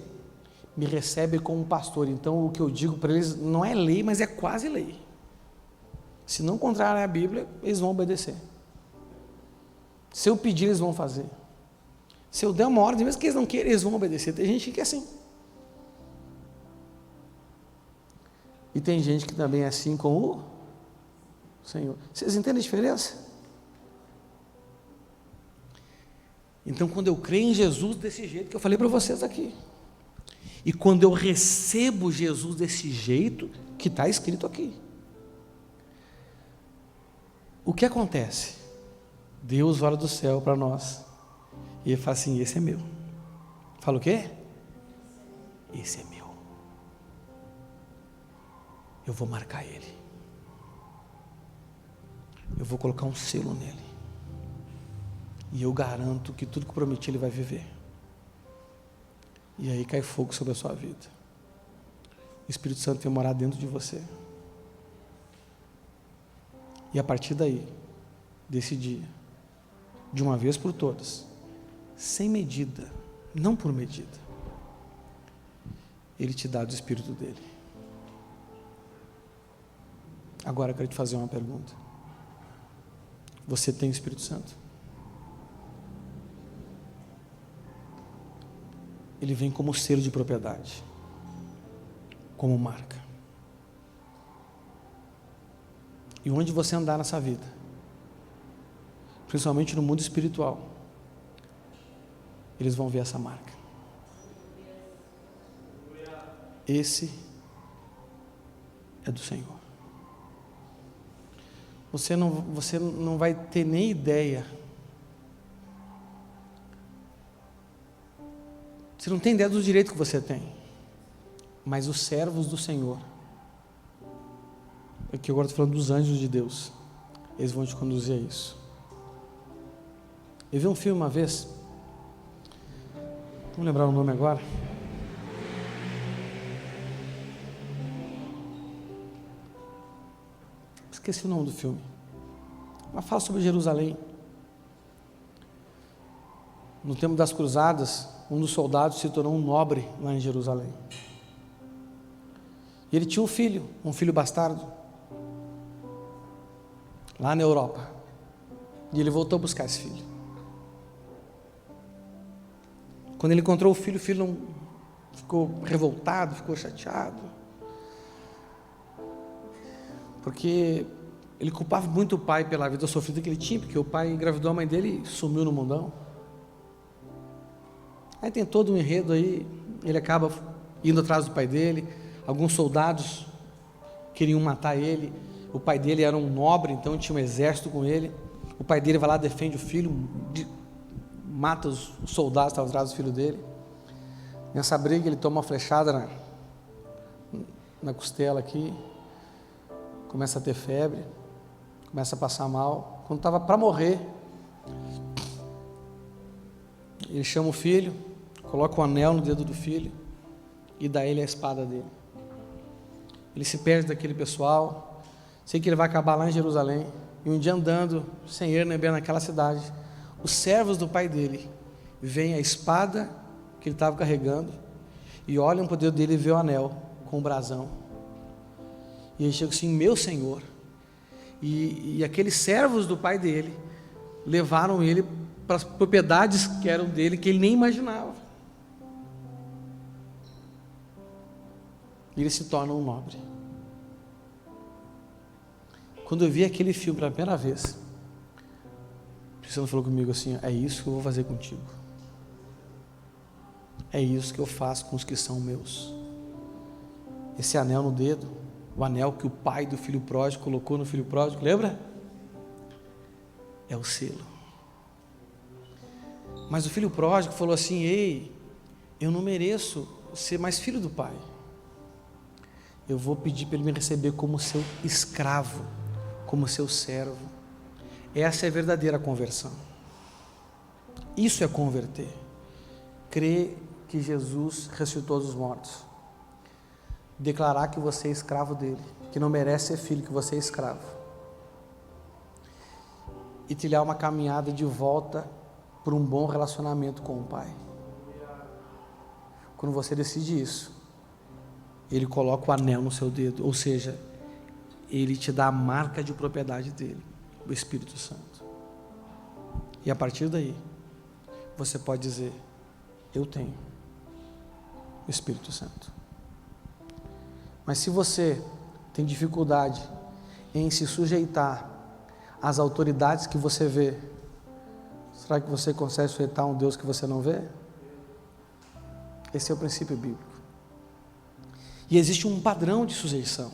S1: me recebem como pastor. Então o que eu digo para eles não é lei, mas é quase lei. Se não contrário à Bíblia, eles vão obedecer. Se eu pedir, eles vão fazer. Se eu der uma ordem, mesmo que eles não queiram, eles vão obedecer. Tem gente que é assim. E tem gente que também é assim com o Senhor. Vocês entendem a diferença? Então, quando eu creio em Jesus desse jeito que eu falei para vocês aqui, e quando eu recebo Jesus desse jeito que está escrito aqui, o que acontece? Deus olha do céu para nós e ele fala assim: esse é meu. Fala o quê? Esse é meu. Eu vou marcar ele. Eu vou colocar um selo nele. E eu garanto que tudo que eu prometi ele vai viver. E aí cai fogo sobre a sua vida. O Espírito Santo vai morar dentro de você. E a partir daí, desse dia, de uma vez por todas, sem medida, não por medida, ele te dá do Espírito dele. Agora eu quero te fazer uma pergunta. Você tem o Espírito Santo? Ele vem como selo de propriedade, como marca. E onde você andar nessa vida, principalmente no mundo espiritual, eles vão ver essa marca. Esse é do Senhor. Você não vai ter nem ideia. Você não tem ideia do direito que você tem. Mas os servos do Senhor, aqui agora estou falando dos anjos de Deus, eles vão te conduzir a isso. Eu vi um filme uma vez, não lembrar o nome agora. Esqueci o nome do filme. Mas fala sobre Jerusalém. No tempo das cruzadas, um dos soldados se tornou um nobre lá em Jerusalém. E ele tinha um filho bastardo, lá na Europa. E ele voltou a buscar esse filho. Quando ele encontrou o filho não ficou revoltado, ficou chateado. Porque ele culpava muito o pai pela vida sofrida que ele tinha, porque o pai engravidou a mãe dele e sumiu no mundão. Aí tem todo um enredo aí, ele acaba indo atrás do pai dele, alguns soldados queriam matar ele, o pai dele era um nobre, então tinha um exército com ele, o pai dele vai lá, defende o filho, mata os soldados que estavam atrás do filho dele. Nessa briga ele toma uma flechada na costela aqui, começa a ter febre, começa a passar mal. Quando estava para morrer, ele chama o filho, coloca um anel no dedo do filho e dá ele a espada dele. Ele se perde daquele pessoal, sei que ele vai acabar lá em Jerusalém, e um dia andando, sem ele nem bem naquela cidade, os servos do pai dele veem a espada que ele estava carregando e olham para o dedo dele e vê o anel com o brasão. E ele chega assim: meu Senhor. E aqueles servos do pai dele levaram ele para as propriedades que eram dele, que ele nem imaginava. E ele se torna um nobre. Quando eu vi aquele filme pela primeira vez, o Cristiano falou comigo assim: é isso que eu vou fazer contigo. É isso que eu faço com os que são meus. Esse anel no dedo, o anel que o pai do filho pródigo colocou no filho pródigo, lembra? É o selo. Mas o filho pródigo falou assim: ei, eu não mereço ser mais filho do pai. Eu vou pedir para ele me receber como seu escravo, como seu servo. Essa é a verdadeira conversão. Isso é converter. Crer que Jesus ressuscitou dos mortos. Declarar que você é escravo dele, que não merece ser filho, que você é escravo. E trilhar uma caminhada de volta por um bom relacionamento com o Pai. Quando você decide isso, ele coloca o anel no seu dedo, ou seja, ele te dá a marca de propriedade dele, o Espírito Santo. E a partir daí, você pode dizer: eu tenho o Espírito Santo. Mas se você tem dificuldade em se sujeitar às autoridades que você vê, será que você consegue sujeitar um Deus que você não vê? Esse é o princípio bíblico. E existe um padrão de sujeição.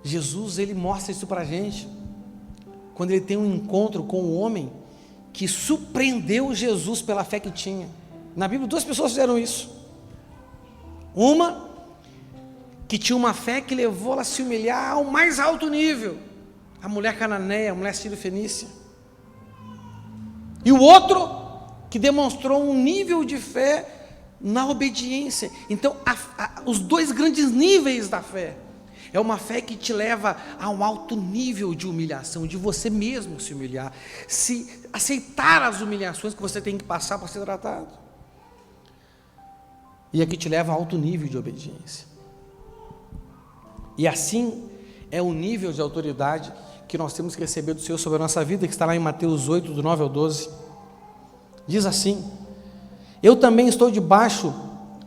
S1: Jesus, ele mostra isso para a gente, quando ele tem um encontro com um homem que surpreendeu Jesus pela fé que tinha. Na Bíblia, 2 pessoas fizeram isso. Uma, que tinha uma fé que levou ela a se humilhar ao mais alto nível, a mulher cananeia, a mulher sírio-fenícia. E o outro, que demonstrou um nível de fé na obediência. Então, os 2 grandes níveis da fé. É uma fé que te leva a um alto nível de humilhação, de você mesmo se humilhar, se aceitar as humilhações que você tem que passar para ser tratado. e a que te leva a alto nível de obediência. E assim é o nível de autoridade que nós temos que receber do Senhor sobre a nossa vida, que está lá em Mateus 8, do 9 ao 12. Diz assim: eu também estou debaixo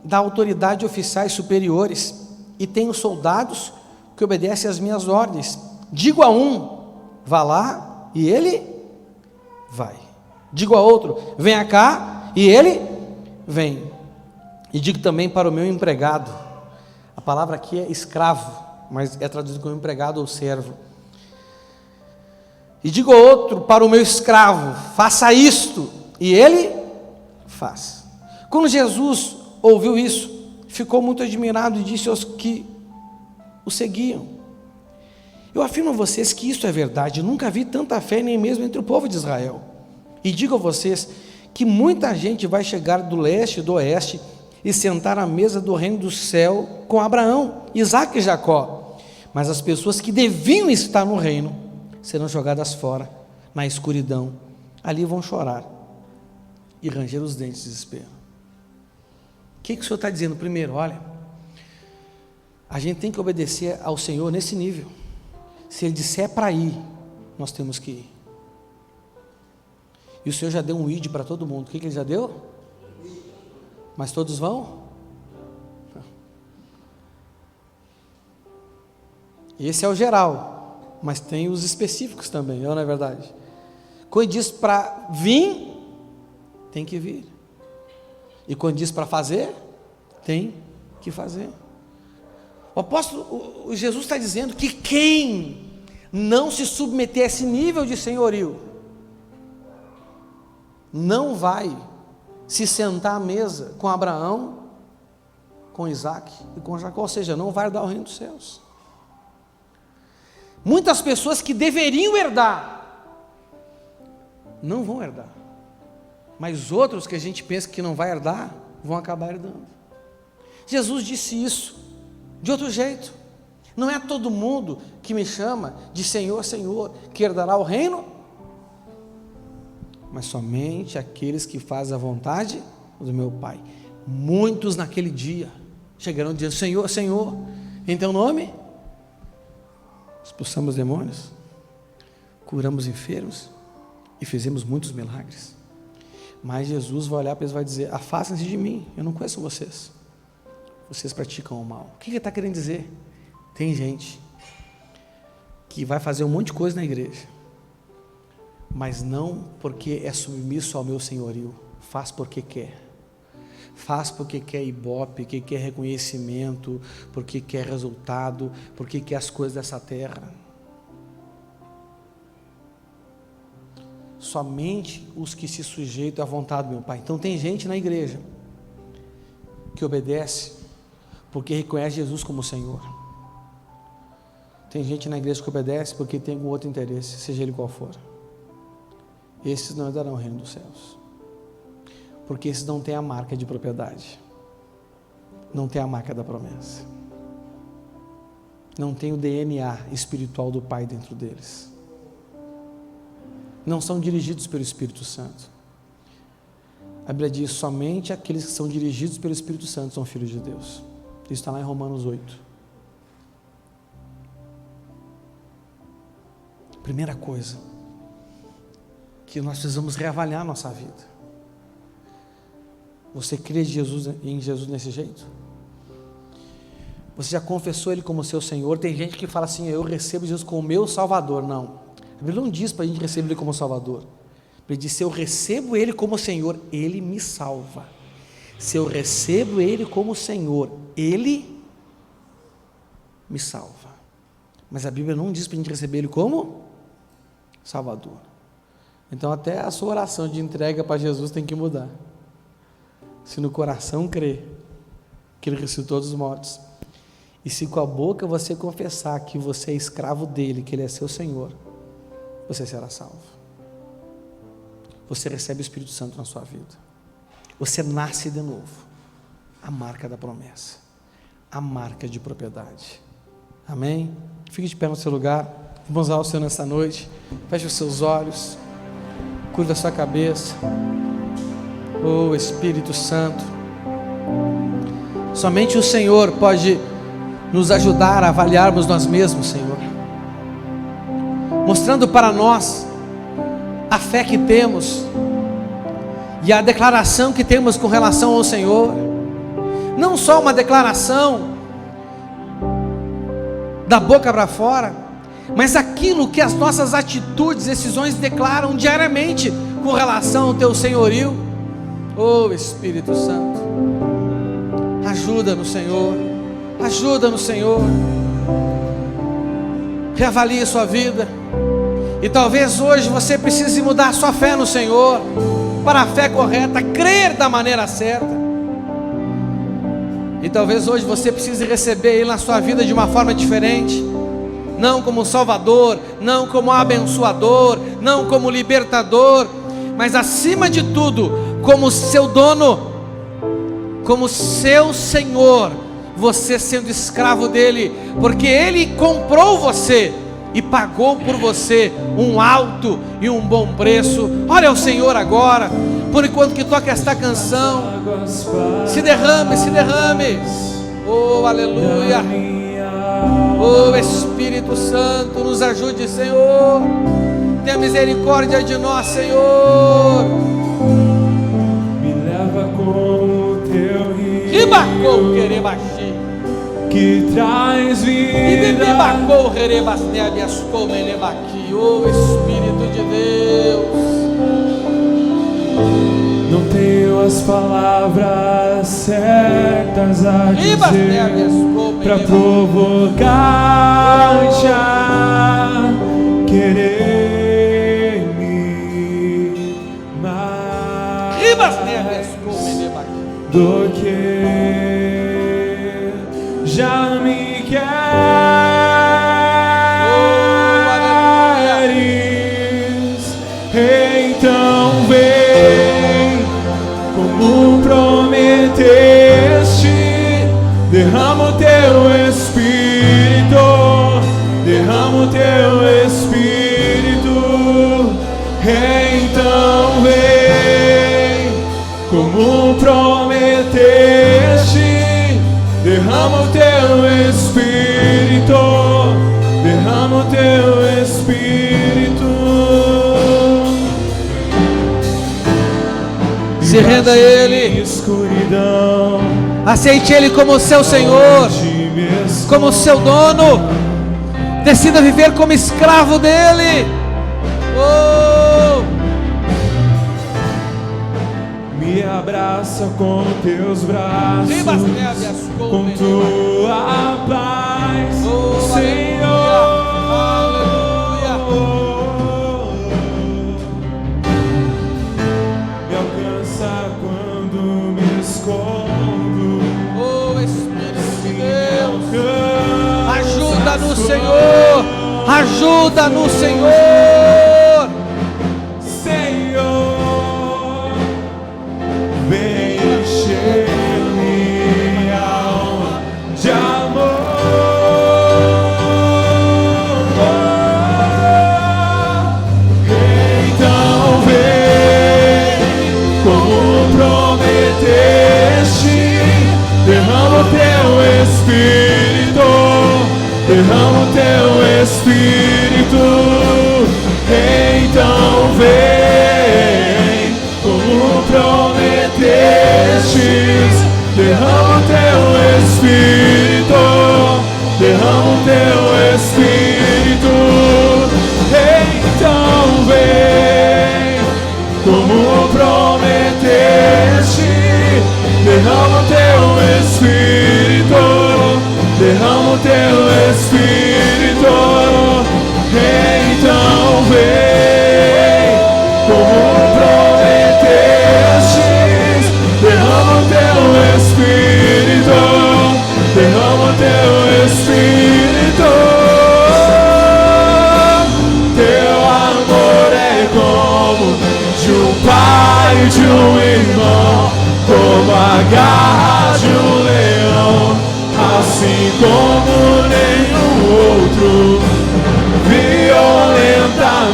S1: da autoridade de oficiais superiores, e tenho soldados que obedecem às minhas ordens. Digo a um, vá lá, e ele vai. Digo a outro, venha cá, e ele vem. E digo também para o meu empregado, a palavra aqui é escravo, mas é traduzido como empregado ou servo. E digo a outro, para o meu escravo, faça isto, e ele faz. Quando Jesus ouviu isso, ficou muito admirado e disse aos que o seguiam: eu afirmo a vocês que isso é verdade, nunca vi tanta fé nem mesmo entre o povo de Israel. E digo a vocês que muita gente vai chegar do leste e do oeste e sentar à mesa do reino do céu com Abraão, Isaque e Jacó. Mas as pessoas que deviam estar no reino serão jogadas fora, na escuridão. Ali vão chorar e ranger os dentes de desespero. O que o Senhor está dizendo? Primeiro, olha, a gente tem que obedecer ao Senhor nesse nível. Se Ele disser para ir, nós temos que ir. E o Senhor já deu um id para todo mundo. O que Ele já deu? Mas todos vão? Esse é o geral, mas tem os específicos também, não é verdade? Quando diz para vir, tem que vir. E quando diz para fazer, tem que fazer. O apóstolo, Jesus está dizendo que quem não se submeter a esse nível de senhorio, não vai se sentar à mesa com Abraão, com Isaque e com Jacó, ou seja, não vai herdar o reino dos céus. Muitas pessoas que deveriam herdar, não vão herdar, mas outros que a gente pensa que não vai herdar, vão acabar herdando. Jesus disse isso de outro jeito: não é todo mundo que me chama de Senhor, Senhor, que herdará o reino, mas somente aqueles que fazem a vontade do meu Pai. Muitos naquele dia chegarão dizendo: Senhor, Senhor, em teu nome expulsamos demônios, curamos enfermos e fizemos muitos milagres. Mas Jesus vai olhar para eles e vai dizer: afastem-se de mim, eu não conheço vocês, vocês praticam o mal. O que ele está querendo dizer? Tem gente que vai fazer um monte de coisa na igreja, mas não porque é submisso ao meu senhorio, faz porque quer. Faz porque quer ibope, porque quer reconhecimento, porque quer resultado, porque quer as coisas dessa terra. Somente os que se sujeitam à vontade do meu Pai. Então tem gente na igreja que obedece porque reconhece Jesus como Senhor. Tem gente na igreja que obedece porque tem algum outro interesse, seja ele qual for. Esses não herdarão o reino dos céus, porque esses não têm a marca de propriedade, não tem a marca da promessa, não tem o DNA espiritual do Pai dentro deles, não são dirigidos pelo Espírito Santo. A Bíblia diz: somente aqueles que são dirigidos pelo Espírito Santo são filhos de Deus. Isso está lá em Romanos 8. Primeira coisa que nós precisamos reavaliar a nossa vida. Você crê em Jesus nesse jeito? Você já confessou Ele como seu Senhor? Tem gente que fala assim: eu recebo Jesus como meu Salvador. Não, a Bíblia não diz para a gente receber Ele como Salvador. Ele diz: se eu recebo Ele como Senhor, Ele me salva. Se eu recebo Ele como Senhor, Ele me salva. Mas a Bíblia não diz para a gente receber Ele como Salvador. Então até a sua oração de entrega para Jesus tem que mudar. Se no coração crer que Ele ressuscitou dos mortos, e se com a boca você confessar que você é escravo dEle, que Ele é seu Senhor, você será salvo. Você recebe o Espírito Santo na sua vida. Você nasce de novo. A marca da promessa, a marca de propriedade. Amém? Fique de pé no seu lugar. Vamos ao Senhor nessa noite. Feche os seus olhos. Cuide da sua cabeça. Oh Espírito Santo, Somente o Senhor pode nos ajudar a avaliarmos nós mesmos, Senhor, mostrando para nós a fé que temos e a declaração que temos com relação ao Senhor. Não só uma declaração da boca para fora, mas aquilo que as nossas atitudes, decisões declaram diariamente com relação ao teu senhorio. Oh Espírito Santo, ajuda-nos, Senhor, ajuda-nos, Senhor. Reavalie a sua vida. E talvez hoje você precise mudar a sua fé no Senhor para a fé correta, crer da maneira certa. E talvez hoje você precise receber Ele na sua vida de uma forma diferente, não como Salvador, não como abençoador, não como libertador, mas acima de tudo, como seu dono, como seu Senhor, você sendo escravo dele, porque Ele comprou você e pagou por você um alto e um bom preço. Olha ao Senhor agora, por enquanto que toca esta canção. Se derrame, se derrame. Oh, aleluia. Oh, Espírito Santo, nos ajude, Senhor. Tenha misericórdia de nós, Senhor.
S2: Me leva com o teu rio, que traz vida.
S1: Oh, Espírito de Deus,
S2: não tenho as palavras certas a dizer para provocar-te a querer-me mais do que já me queres. Então vem como prometeste, derrama o teu Espírito, derrama o teu Espírito. Então vem como prometeste, derrama o teu Espírito, derrama o teu Espírito.
S1: se renda a Ele,
S2: escuridão,
S1: aceite Ele como seu Senhor, como seu dono, decida viver como escravo dEle. Oh!
S2: Me abraça com teus braços, com tua paz, Senhor.
S1: Aleluia.
S2: Me alcança quando me escondo.
S1: Oh, Espírito de Deus,
S2: Me alcança,
S1: ajuda no Senhor, ajuda no Senhor.
S2: Senhor, vem encher minha alma de amor. Então vem como prometeste, derrama o teu Espírito, derrama o teu Espírito. Então vem como prometestes, derrama o teu Espírito, derrama o teu Espírito. Então vem como prometeste, derrama o teu Espírito, derrama o teu Espírito.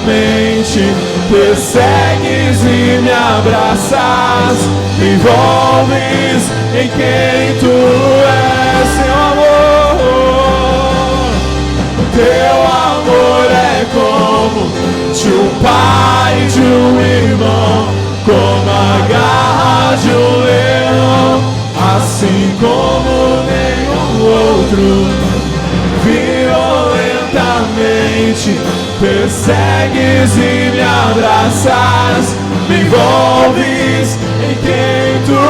S2: lentamente, persegues e me abraças, me envolves em quem tu és, seu amor. Teu amor é como de um pai, de um irmão, como a garra de um leão, assim como nenhum outro. Violentamente persegues e me abraças, me envolves em quem tu és.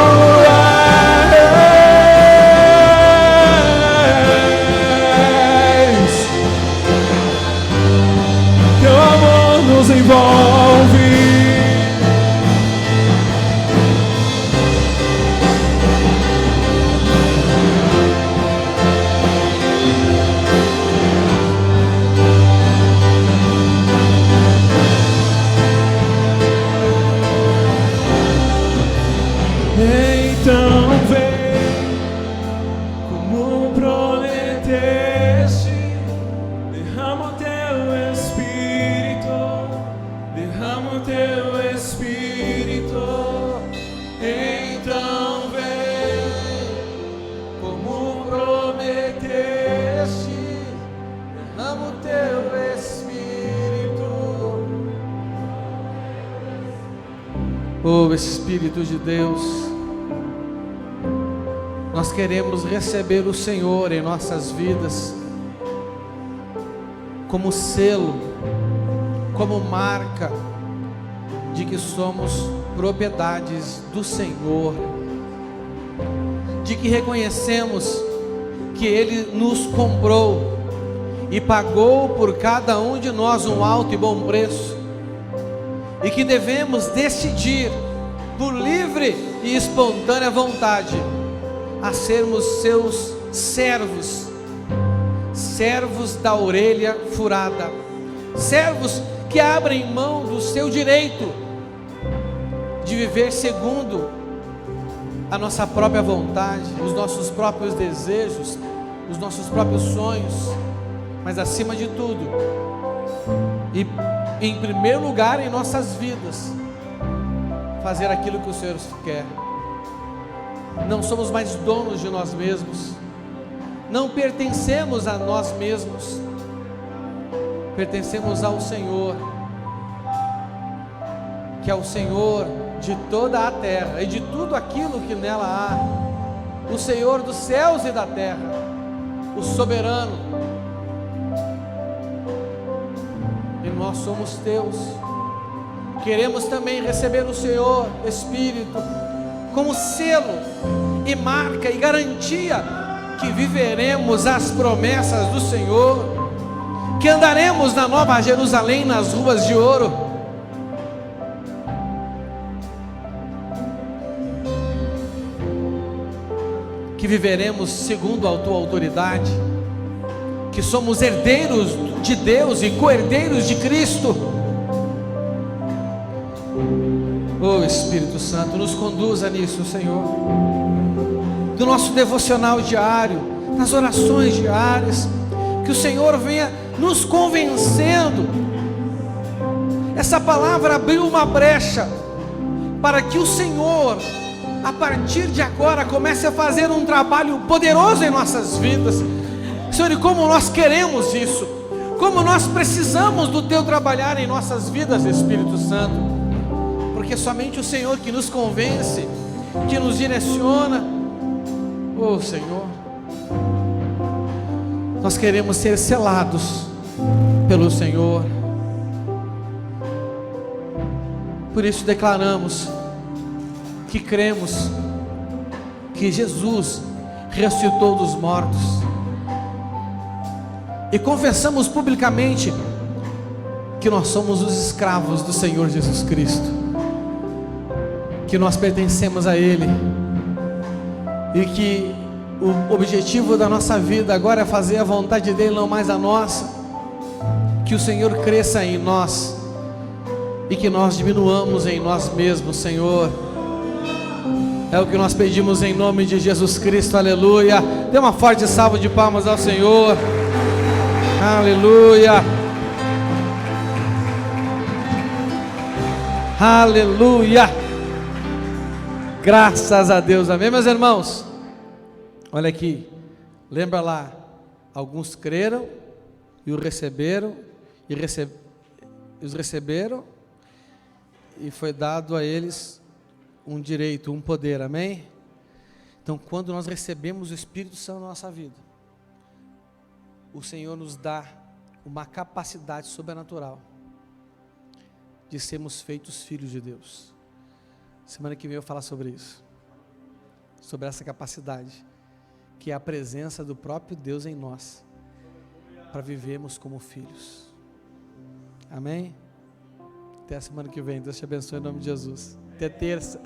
S2: Teu amor nos envolve. Então vem, como prometeste, derrama o teu Espírito, derrama o teu Espírito. Então vem, como prometeste, derrama o teu Espírito.
S1: Oh, Espírito de Deus, nós queremos receber o Senhor em nossas vidas, como selo, como marca de que somos propriedades do Senhor, de que reconhecemos que Ele nos comprou e pagou por cada um de nós um alto e bom preço, e que devemos decidir por livre e espontânea vontade a sermos seus servos, servos da orelha furada, servos que abrem mão do seu direito de viver segundo a nossa própria vontade, os nossos próprios desejos, os nossos próprios sonhos, mas acima de tudo, e em primeiro lugar em nossas vidas, fazer aquilo que o Senhor quer. Não somos mais donos de nós mesmos, não pertencemos a nós mesmos, pertencemos ao Senhor, que é o Senhor de toda a terra e de tudo aquilo que nela há, o Senhor dos céus e da terra, o soberano, e nós somos teus. Queremos também receber o Senhor Espírito como selo e marca e garantia que viveremos as promessas do Senhor, que andaremos na Nova Jerusalém nas ruas de ouro, que viveremos segundo a tua autoridade, que somos herdeiros de Deus e co-herdeiros de Cristo. Oh Espírito Santo, nos conduza nisso, Senhor, do nosso devocional diário, nas orações diárias, que o Senhor venha nos convencendo. Essa palavra abriu uma brecha para que o Senhor, a partir de agora, comece a fazer um trabalho poderoso em nossas vidas. Senhor, e como nós queremos isso, como nós precisamos do teu trabalhar em nossas vidas, Espírito Santo, porque somente o Senhor que nos convence, que nos direciona. Oh Senhor, nós queremos ser selados pelo Senhor, por isso declaramos que cremos que Jesus ressuscitou dos mortos, e confessamos publicamente que nós somos os escravos do Senhor Jesus Cristo, que nós pertencemos a Ele, e que o objetivo da nossa vida agora é fazer a vontade dEle, não mais a nossa. Que o Senhor cresça em nós e que nós diminuamos em nós mesmos, Senhor. É o que nós pedimos em nome de Jesus Cristo, aleluia. Dê uma forte salva de palmas ao Senhor, aleluia. Aleluia! Graças a Deus, amém, meus irmãos? Olha aqui, lembra lá, alguns creram e o receberam, os receberam, e foi dado a eles um direito, um poder, amém? Então, quando nós recebemos o Espírito Santo na nossa vida, o Senhor nos dá uma capacidade sobrenatural de sermos feitos filhos de Deus. Semana que vem eu vou falar sobre isso, sobre essa capacidade, que é a presença do próprio Deus em nós, para vivermos como filhos. Amém? Até a semana que vem. Deus te abençoe em nome de Jesus. Até terça.